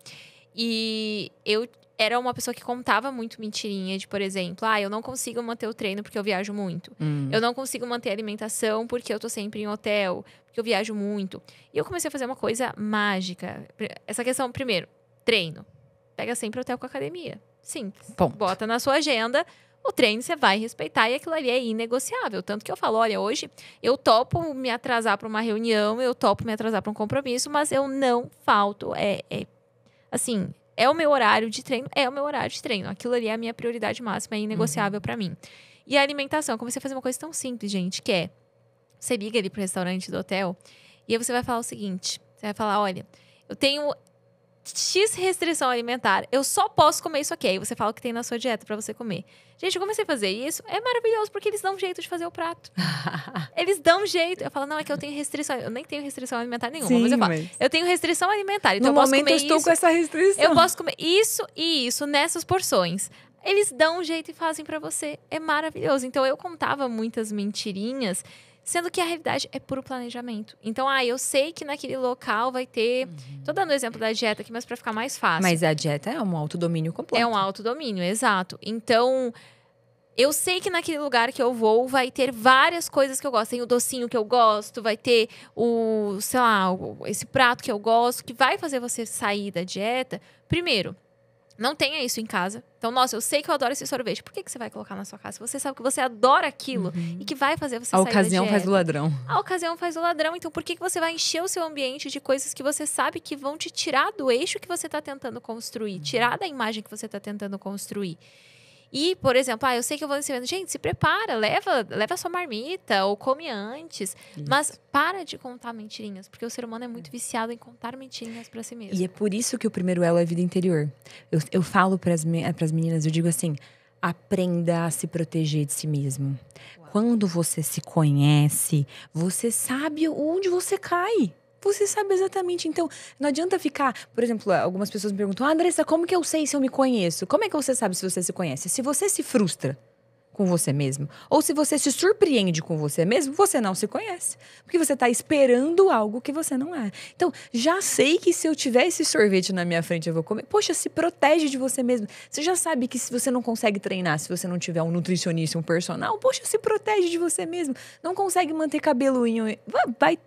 E eu era uma pessoa que contava muito mentirinha de, por exemplo, eu não consigo manter o treino porque eu viajo muito. Eu não consigo manter a alimentação porque eu tô sempre em hotel, porque eu viajo muito. E eu comecei a fazer uma coisa mágica. Essa questão, primeiro, treino. Pega sempre hotel com academia. Simples. Ponto. Bota na sua agenda, o treino você vai respeitar e aquilo ali é inegociável. Tanto que eu falo, olha, hoje eu topo me atrasar para uma reunião, eu topo me atrasar para um compromisso, mas eu não falto. Assim, é o meu horário de treino, é o meu horário de treino. Aquilo ali é a minha prioridade máxima, é inegociável para mim. E a alimentação, eu comecei a fazer uma coisa tão simples, gente, que é, você liga ali pro restaurante do hotel e aí você vai falar o seguinte, você vai falar, olha, eu tenho X restrição alimentar, eu só posso comer isso aqui. Aí você fala o que tem na sua dieta pra você comer. Gente, eu comecei a fazer isso, é maravilhoso, porque eles dão um jeito de fazer o prato. Eles dão um jeito. Eu falo, não, é que eu tenho restrição. Eu nem tenho restrição alimentar nenhuma, mas eu falo, eu tenho restrição alimentar, então no eu posso momento comer eu estou isso, com essa restrição. eu posso comer isso e isso nessas porções. Eles dão um jeito e fazem pra você. É maravilhoso. Então eu contava muitas mentirinhas, sendo que a realidade é puro planejamento. Então, eu sei que naquele local vai ter... Tô dando o exemplo da dieta aqui, mas pra ficar mais fácil. Mas a dieta é um autodomínio completo. É um autodomínio, exato. Então, eu sei que naquele lugar que eu vou vai ter várias coisas que eu gosto. Tem o docinho que eu gosto, vai ter esse prato que eu gosto, que vai fazer você sair da dieta. Primeiro, não tenha isso em casa. Então, nossa, eu sei que eu adoro esse sorvete. Por que você vai colocar na sua casa? Você sabe que você adora aquilo e que vai fazer você sair da dieta. A ocasião faz o ladrão. A ocasião faz o ladrão. Então, por que você vai encher o seu ambiente de coisas que você sabe que vão te tirar do eixo que você está tentando construir? Tirar da imagem que você está tentando construir. E, por exemplo, eu sei que eu vou nesse evento. Gente, se prepara, leva a sua marmita ou come antes. Isso. Mas para de contar mentirinhas, porque o ser humano é muito viciado em contar mentirinhas para si mesmo. E é por isso que o primeiro elo é a vida interior. Eu falo para as meninas, eu digo assim, aprenda a se proteger de si mesmo. Quando você se conhece, você sabe onde você cai. Você sabe exatamente. Então, não adianta ficar… Por exemplo, algumas pessoas me perguntam, Andressa, como que eu sei se eu me conheço? Como é que você sabe se você se conhece? Se você se frustra com você mesmo, ou se você se surpreende com você mesmo, você não se conhece. Porque você está esperando algo que você não é. Então, já sei que se eu tiver esse sorvete na minha frente, eu vou comer. Poxa, se protege de você mesmo. Você já sabe que se você não consegue treinar, se você não tiver um nutricionista, um personal, poxa, se protege de você mesmo. Não consegue manter cabelinho, vai,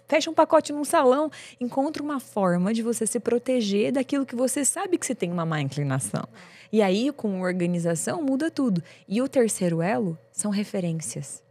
fecha um pacote num salão, encontra uma forma de você se proteger daquilo que você sabe que você tem uma má inclinação. E aí, com organização, muda tudo. E o terceiro elo são referências.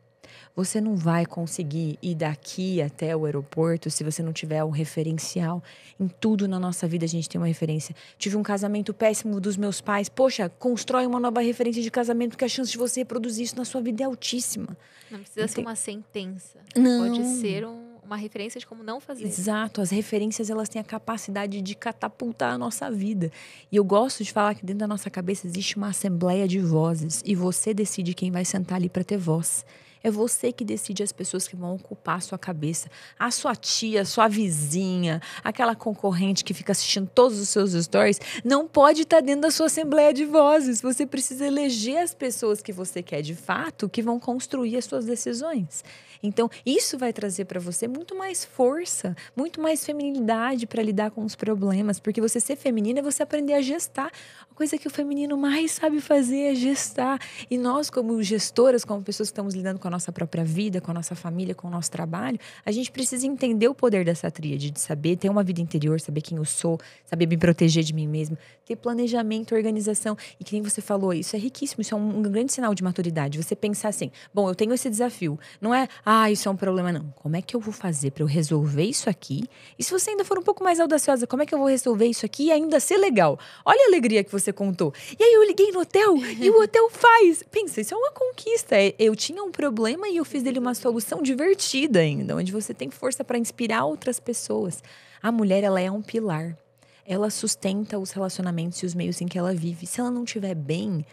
Você não vai conseguir ir daqui até o aeroporto se você não tiver um referencial. Em tudo na nossa vida a gente tem uma referência. Tive um casamento péssimo dos meus pais. Poxa, constrói uma nova referência de casamento, porque a chance de você reproduzir isso na sua vida é altíssima. Não precisa ser uma sentença. Não. Pode ser uma referência de como não fazer. Exato, as referências elas têm a capacidade de catapultar a nossa vida. E eu gosto de falar que dentro da nossa cabeça existe uma assembleia de vozes e você decide quem vai sentar ali para ter voz. É você que decide as pessoas que vão ocupar a sua cabeça. A sua tia, a sua vizinha, aquela concorrente que fica assistindo todos os seus stories, não pode estar dentro da sua assembleia de vozes. Você precisa eleger as pessoas que você quer de fato, que vão construir as suas decisões. Então, isso vai trazer para você muito mais força, muito mais feminilidade para lidar com os problemas. Porque você ser feminina é você aprender a gestar. A coisa que o feminino mais sabe fazer é gestar. E nós, como gestoras, como pessoas que estamos lidando com a nossa própria vida, com a nossa família, com o nosso trabalho, a gente precisa entender o poder dessa tríade, de saber ter uma vida interior, saber quem eu sou, saber me proteger de mim mesma, ter planejamento, organização. E que nem você falou, isso é riquíssimo, isso é um grande sinal de maturidade. Você pensar assim, bom, eu tenho esse desafio. Não é, isso é um problema, não. Como é que eu vou fazer para eu resolver isso aqui? E se você ainda for um pouco mais audaciosa, como é que eu vou resolver isso aqui e ainda ser legal? Olha a alegria que você contou. E aí eu liguei no hotel e o hotel faz. Pensa, isso é uma conquista. Eu tinha um problema e eu fiz dele uma solução divertida ainda, onde você tem força para inspirar outras pessoas. A mulher, ela é um pilar. Ela sustenta os relacionamentos e os meios em que ela vive. Se ela não estiver bem,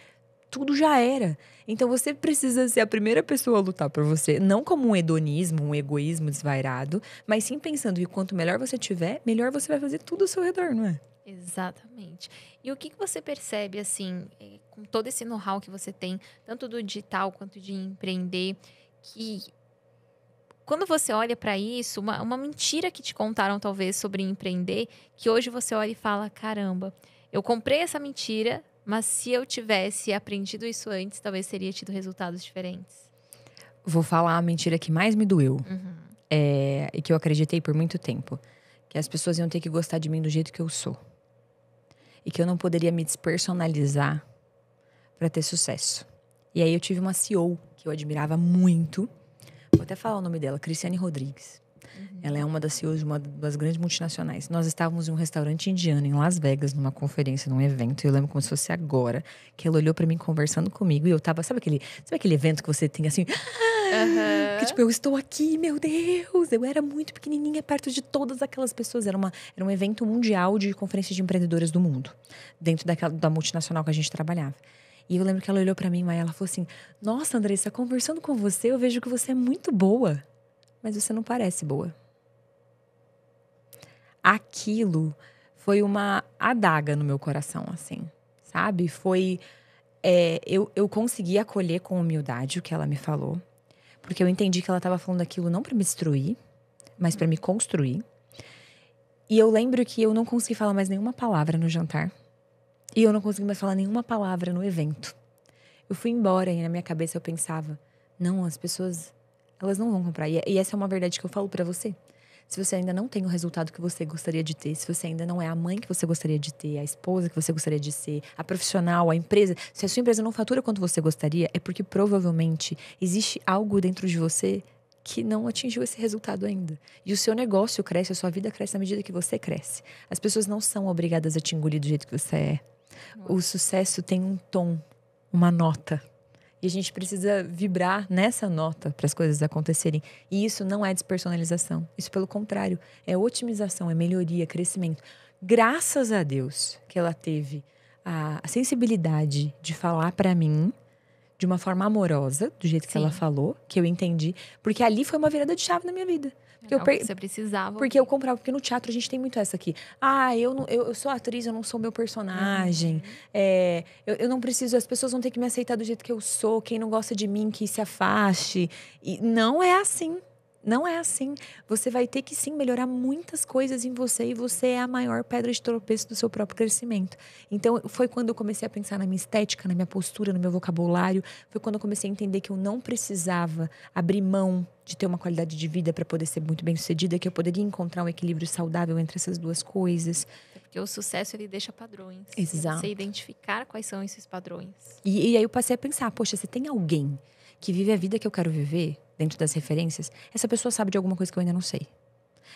tudo já era. Então você precisa ser a primeira pessoa a lutar por você. Não como um hedonismo, um egoísmo desvairado, mas sim pensando que quanto melhor você tiver, melhor você vai fazer tudo ao seu redor, não é? Exatamente. E o que você percebe, assim, com todo esse know-how que você tem, tanto do digital quanto de empreender, que quando você olha para isso, uma mentira que te contaram talvez sobre empreender, que hoje você olha e fala, caramba, eu comprei essa mentira, mas se eu tivesse aprendido isso antes, talvez teria tido resultados diferentes. Vou falar a mentira que mais me doeu. Uhum. E que eu acreditei por muito tempo. Que as pessoas iam ter que gostar de mim do jeito que eu sou. E que eu não poderia me despersonalizar para ter sucesso. E aí eu tive uma CEO que eu admirava muito. Vou até falar o nome dela, Cristiane Rodrigues. Ela é uma das CEOs de uma das grandes multinacionais. Nós estávamos em um restaurante indiano em Las Vegas, numa conferência, num evento. Eu lembro como se fosse agora, que ela olhou pra mim conversando comigo e eu tava… Sabe aquele evento que você tem assim… Que tipo, eu estou aqui, meu Deus! Eu era muito pequenininha perto de todas aquelas pessoas. Era um evento mundial de conferências de empreendedoras do mundo. Dentro da multinacional que a gente trabalhava. E eu lembro que ela olhou pra mim, mas ela falou assim… Nossa, Andressa, conversando com você, eu vejo que você é muito boa. Mas você não parece boa. Aquilo foi uma adaga no meu coração, assim, sabe? Foi… eu consegui acolher com humildade o que ela me falou. Porque eu entendi que ela estava falando aquilo não para me destruir, mas para me construir. E eu lembro que eu não consegui falar mais nenhuma palavra no jantar. E eu não consegui mais falar nenhuma palavra no evento. Eu fui embora e na minha cabeça eu pensava… Não, as pessoas… Elas não vão comprar. E essa é uma verdade que eu falo pra você. Se você ainda não tem o resultado que você gostaria de ter, se você ainda não é a mãe que você gostaria de ter, a esposa que você gostaria de ser, a profissional, a empresa… Se a sua empresa não fatura quanto você gostaria, é porque provavelmente existe algo dentro de você que não atingiu esse resultado ainda. E o seu negócio cresce, a sua vida cresce à medida que você cresce. As pessoas não são obrigadas a te engolir do jeito que você é. O sucesso tem um tom uma nota. E a gente precisa vibrar nessa nota para as coisas acontecerem. E isso não é despersonalização. Isso, pelo contrário, é otimização, é melhoria, crescimento. Graças a Deus que ela teve a sensibilidade de falar para mim de uma forma amorosa, do jeito que ela falou, que eu entendi. Porque ali foi uma virada de chave na minha vida. Porque você precisava. Porque eu comprava, porque no teatro a gente tem muito essa aqui. Eu sou atriz, eu não sou meu personagem. Eu não preciso, as pessoas vão ter que me aceitar do jeito que eu sou. Quem não gosta de mim, que se afaste. E não é assim. Não é assim. Você vai ter que sim melhorar muitas coisas em você e você é a maior pedra de tropeço do seu próprio crescimento. Então, foi quando eu comecei a pensar na minha estética, na minha postura, no meu vocabulário. Foi quando eu comecei a entender que eu não precisava abrir mão de ter uma qualidade de vida para poder ser muito bem-sucedida, que eu poderia encontrar um equilíbrio saudável entre essas duas coisas. Porque o sucesso, ele deixa padrões. Exato. Você identificar quais são esses padrões. E aí eu passei a pensar, poxa, se tem alguém que vive a vida que eu quero viver, dentro das referências, essa pessoa sabe de alguma coisa que eu ainda não sei.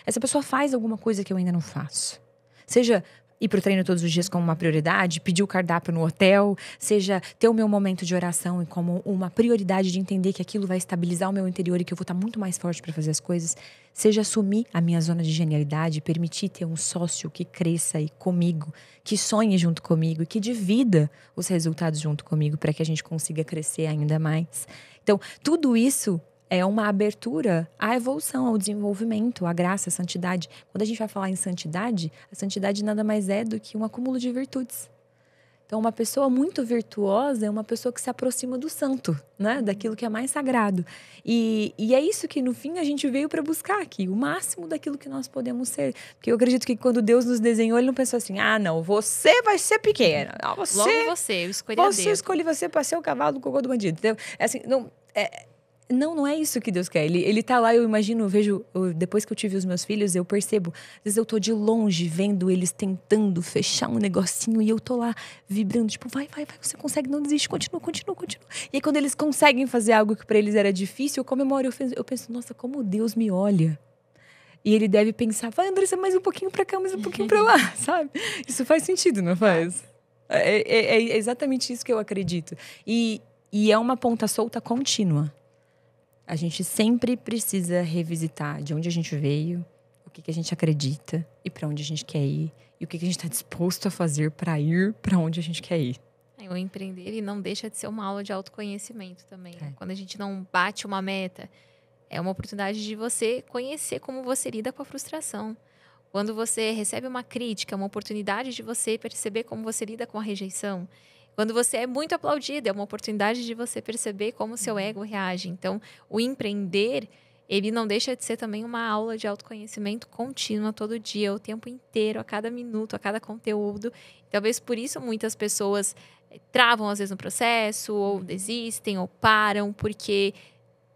Essa pessoa faz alguma coisa que eu ainda não faço. Seja ir pro treino todos os dias como uma prioridade, pedir o cardápio no hotel, seja ter o meu momento de oração como uma prioridade de entender que aquilo vai estabilizar o meu interior e que eu vou estar muito mais forte para fazer as coisas, seja assumir a minha zona de genialidade, permitir ter um sócio que cresça aí comigo, que sonhe junto comigo e que divida os resultados junto comigo para que a gente consiga crescer ainda mais. Então, tudo isso é uma abertura à evolução, ao desenvolvimento, à graça, à santidade. Quando a gente vai falar em santidade, a santidade nada mais é do que um acúmulo de virtudes. Então, uma pessoa muito virtuosa é uma pessoa que se aproxima do santo, né? Daquilo que é mais sagrado. E é isso que, no fim, a gente veio para buscar aqui, o máximo daquilo que nós podemos ser. Porque eu acredito que quando Deus nos desenhou, Ele não pensou assim, não, você vai ser pequena. Logo você, eu escolhi a dedo. Escolhi você para ser o cavalo do cocô do bandido. Entendeu? Assim, não é isso que Deus quer. Ele tá lá, eu imagino, depois que eu tive os meus filhos, eu percebo. Às vezes eu tô de longe vendo eles tentando fechar um negocinho e eu tô lá vibrando, tipo, vai, você consegue, não desiste, continua. E aí quando eles conseguem fazer algo que pra eles era difícil, eu comemoro, eu penso, nossa, como Deus me olha. E ele deve pensar, vai, Andressa, mais um pouquinho pra cá, mais um pouquinho pra lá, sabe? Isso faz sentido, não faz? É exatamente isso que eu acredito. E é uma ponta solta contínua. A gente sempre precisa revisitar de onde a gente veio, o que a gente acredita e para onde a gente quer ir. E o que a gente está disposto a fazer para ir para onde a gente quer ir. O empreender, ele não deixa de ser uma aula de autoconhecimento também. Quando a gente não bate uma meta, é uma oportunidade de você conhecer como você lida com a frustração. Quando você recebe uma crítica, é uma oportunidade de você perceber como você lida com a rejeição. Quando você é muito aplaudido, é uma oportunidade de você perceber como o seu ego reage. Então, o empreender, ele não deixa de ser também uma aula de autoconhecimento contínua todo dia, o tempo inteiro, a cada minuto, a cada conteúdo. Talvez por isso muitas pessoas travam, às vezes, no processo, ou desistem, ou param, porque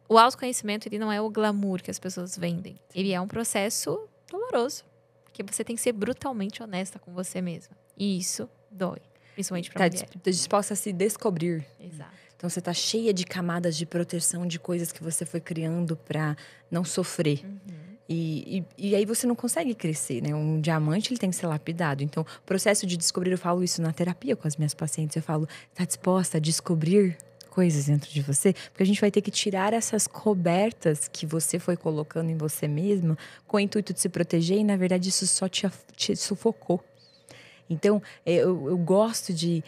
o autoconhecimento, ele não é o glamour que as pessoas vendem. Ele é um processo doloroso, porque você tem que ser brutalmente honesta com você mesma. E isso dói. Principalmente pra mulher. Tá disposta a se descobrir. Exato. Então, você tá cheia de camadas de proteção, de coisas que você foi criando pra não sofrer. E aí você não consegue crescer, né? Um diamante, ele tem que ser lapidado. Então, o processo de descobrir, eu falo isso na terapia com as minhas pacientes. Eu falo, tá disposta a descobrir coisas dentro de você? Porque a gente vai ter que tirar essas cobertas que você foi colocando em você mesma com o intuito de se proteger. E, na verdade, isso só te sufocou. Então, eu gosto de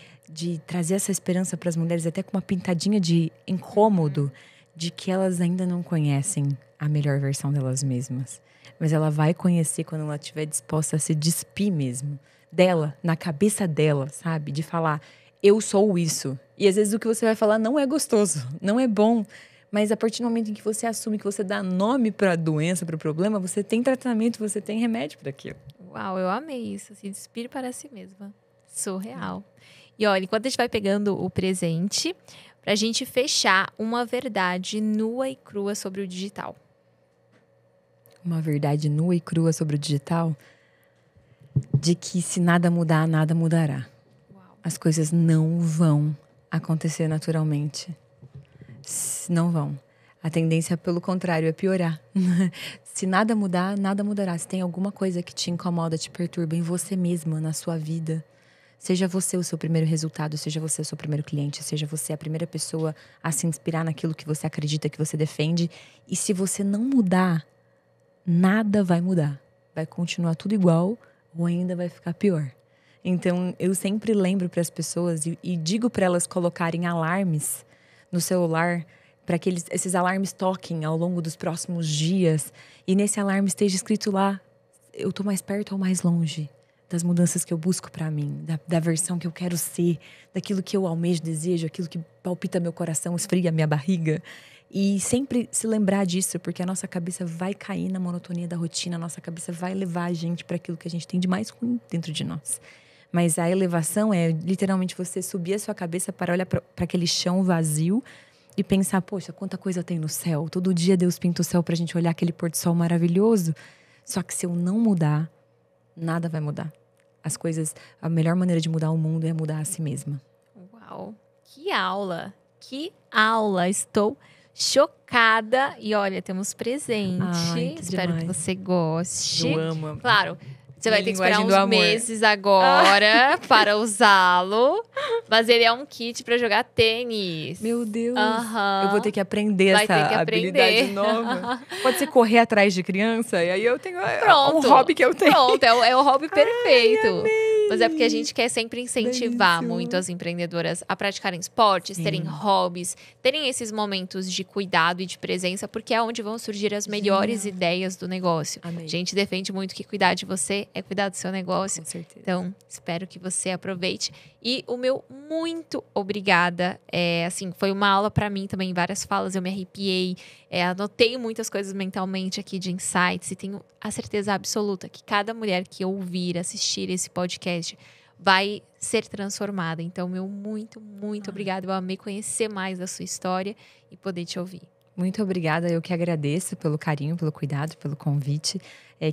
trazer essa esperança para as mulheres, até com uma pintadinha de incômodo, de que elas ainda não conhecem a melhor versão delas mesmas. Mas ela vai conhecer quando ela estiver disposta a se despir mesmo. Dela, na cabeça dela, sabe? De falar, eu sou isso. E às vezes o que você vai falar não é gostoso, não é bom. Mas a partir do momento em que você assume, que você dá nome para a doença, para o problema, você tem tratamento, você tem remédio para aquilo. Uau, eu amei isso. Se despir para si mesma. Surreal. E olha, enquanto a gente vai pegando o presente, pra gente fechar uma verdade nua e crua sobre o digital. Uma verdade nua e crua sobre o digital? De que se nada mudar, nada mudará. Uau. As coisas não vão acontecer naturalmente. Não vão. A tendência, pelo contrário, é piorar. Se nada mudar, nada mudará. Se tem alguma coisa que te incomoda, te perturba em você mesma, na sua vida, Seja você o seu primeiro resultado, seja você o seu primeiro cliente, seja você a primeira pessoa a se inspirar naquilo que você acredita, que você defende. E se você não mudar, nada vai mudar. Vai continuar tudo igual ou ainda vai ficar pior. Então, eu sempre lembro para as pessoas e digo para elas colocarem alarmes no celular para que esses alarmes toquem ao longo dos próximos dias. E nesse alarme esteja escrito lá, eu tô mais perto ou mais longe das mudanças que eu busco para mim, da versão que eu quero ser, daquilo que eu almejo, desejo, aquilo que palpita meu coração, esfria minha barriga. E sempre se lembrar disso, porque a nossa cabeça vai cair na monotonia da rotina, a nossa cabeça vai levar a gente para aquilo que a gente tem de mais ruim dentro de nós. Mas a elevação é literalmente você subir a sua cabeça para olhar para aquele chão vazio e pensar, poxa, quanta coisa tem no céu. Todo dia Deus pinta o céu pra gente olhar aquele pôr do sol maravilhoso. Só que se eu não mudar, nada vai mudar. As coisas, a melhor maneira de mudar o mundo é mudar a si mesma. Uau, que aula! Que aula! Estou chocada. E olha, temos presente. Ai, que Espero demais. que você goste. Eu amo. Claro, você vai ter que esperar linguagem do uns amor. meses agora para usá-lo. Mas ele é um kit para jogar tênis. Meu Deus. Aham. Eu vou ter que aprender Vai essa ter que habilidade aprender. nova. Pode ser correr atrás de criança. E aí eu tenho Pronto. um hobby que eu tenho. Pronto, é o hobby perfeito. Mas é porque a gente quer sempre incentivar Delícia. muito as empreendedoras a praticarem esportes, Sim. terem hobbies, terem esses momentos de cuidado e de presença, porque é onde vão surgir as melhores ideias do negócio. Amei. A gente defende muito que cuidar de você é cuidar do seu negócio. Com certeza. Então, espero que você aproveite. E o meu muito obrigada. Assim, foi uma aula pra mim também, várias falas, eu me arrepiei. Anotei muitas coisas mentalmente aqui de insights e tenho a certeza absoluta que cada mulher que ouvir, assistir esse podcast vai ser transformada. Então, meu muito obrigada. Eu amei conhecer mais da sua história e poder te ouvir. Muito obrigada, eu que agradeço pelo carinho, pelo cuidado, pelo convite.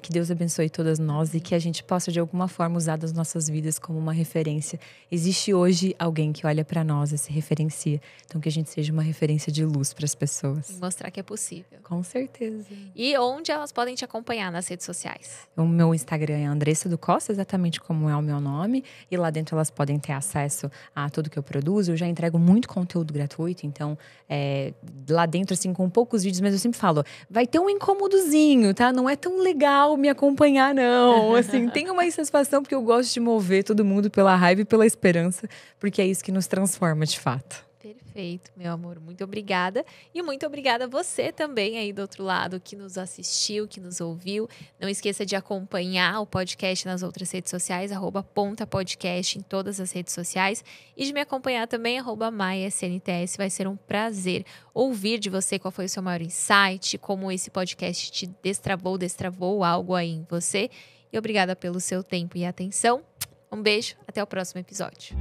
Que Deus abençoe todas nós e que a gente possa de alguma forma usar das nossas vidas como uma referência. Existe hoje alguém que olha para nós e se referencia. Então que a gente seja uma referência de luz para as pessoas. E mostrar que é possível. Com certeza. E onde elas podem te acompanhar nas redes sociais? O meu Instagram é Andressa do Costa, exatamente como é o meu nome. E lá dentro elas podem ter acesso a tudo que eu produzo. Eu já entrego muito conteúdo gratuito. Então, lá dentro, assim, com poucos vídeos. Mas eu sempre falo, vai ter um incômodozinho, tá? Não é tão legal me acompanhar, não. Assim, tem uma insatisfação porque eu gosto de mover todo mundo pela raiva e pela esperança. Porque é isso que nos transforma, de fato. Perfeito, meu amor. Muito obrigada. E muito obrigada a você também aí do outro lado que nos assistiu, que nos ouviu. Não esqueça de acompanhar o podcast nas outras redes sociais, @pontapodcast em todas as redes sociais. E de me acompanhar também, @maiasnts. Vai ser um prazer ouvir de você qual foi o seu maior insight, como esse podcast te destravou algo aí em você. E obrigada pelo seu tempo e atenção. Um beijo, até o próximo episódio.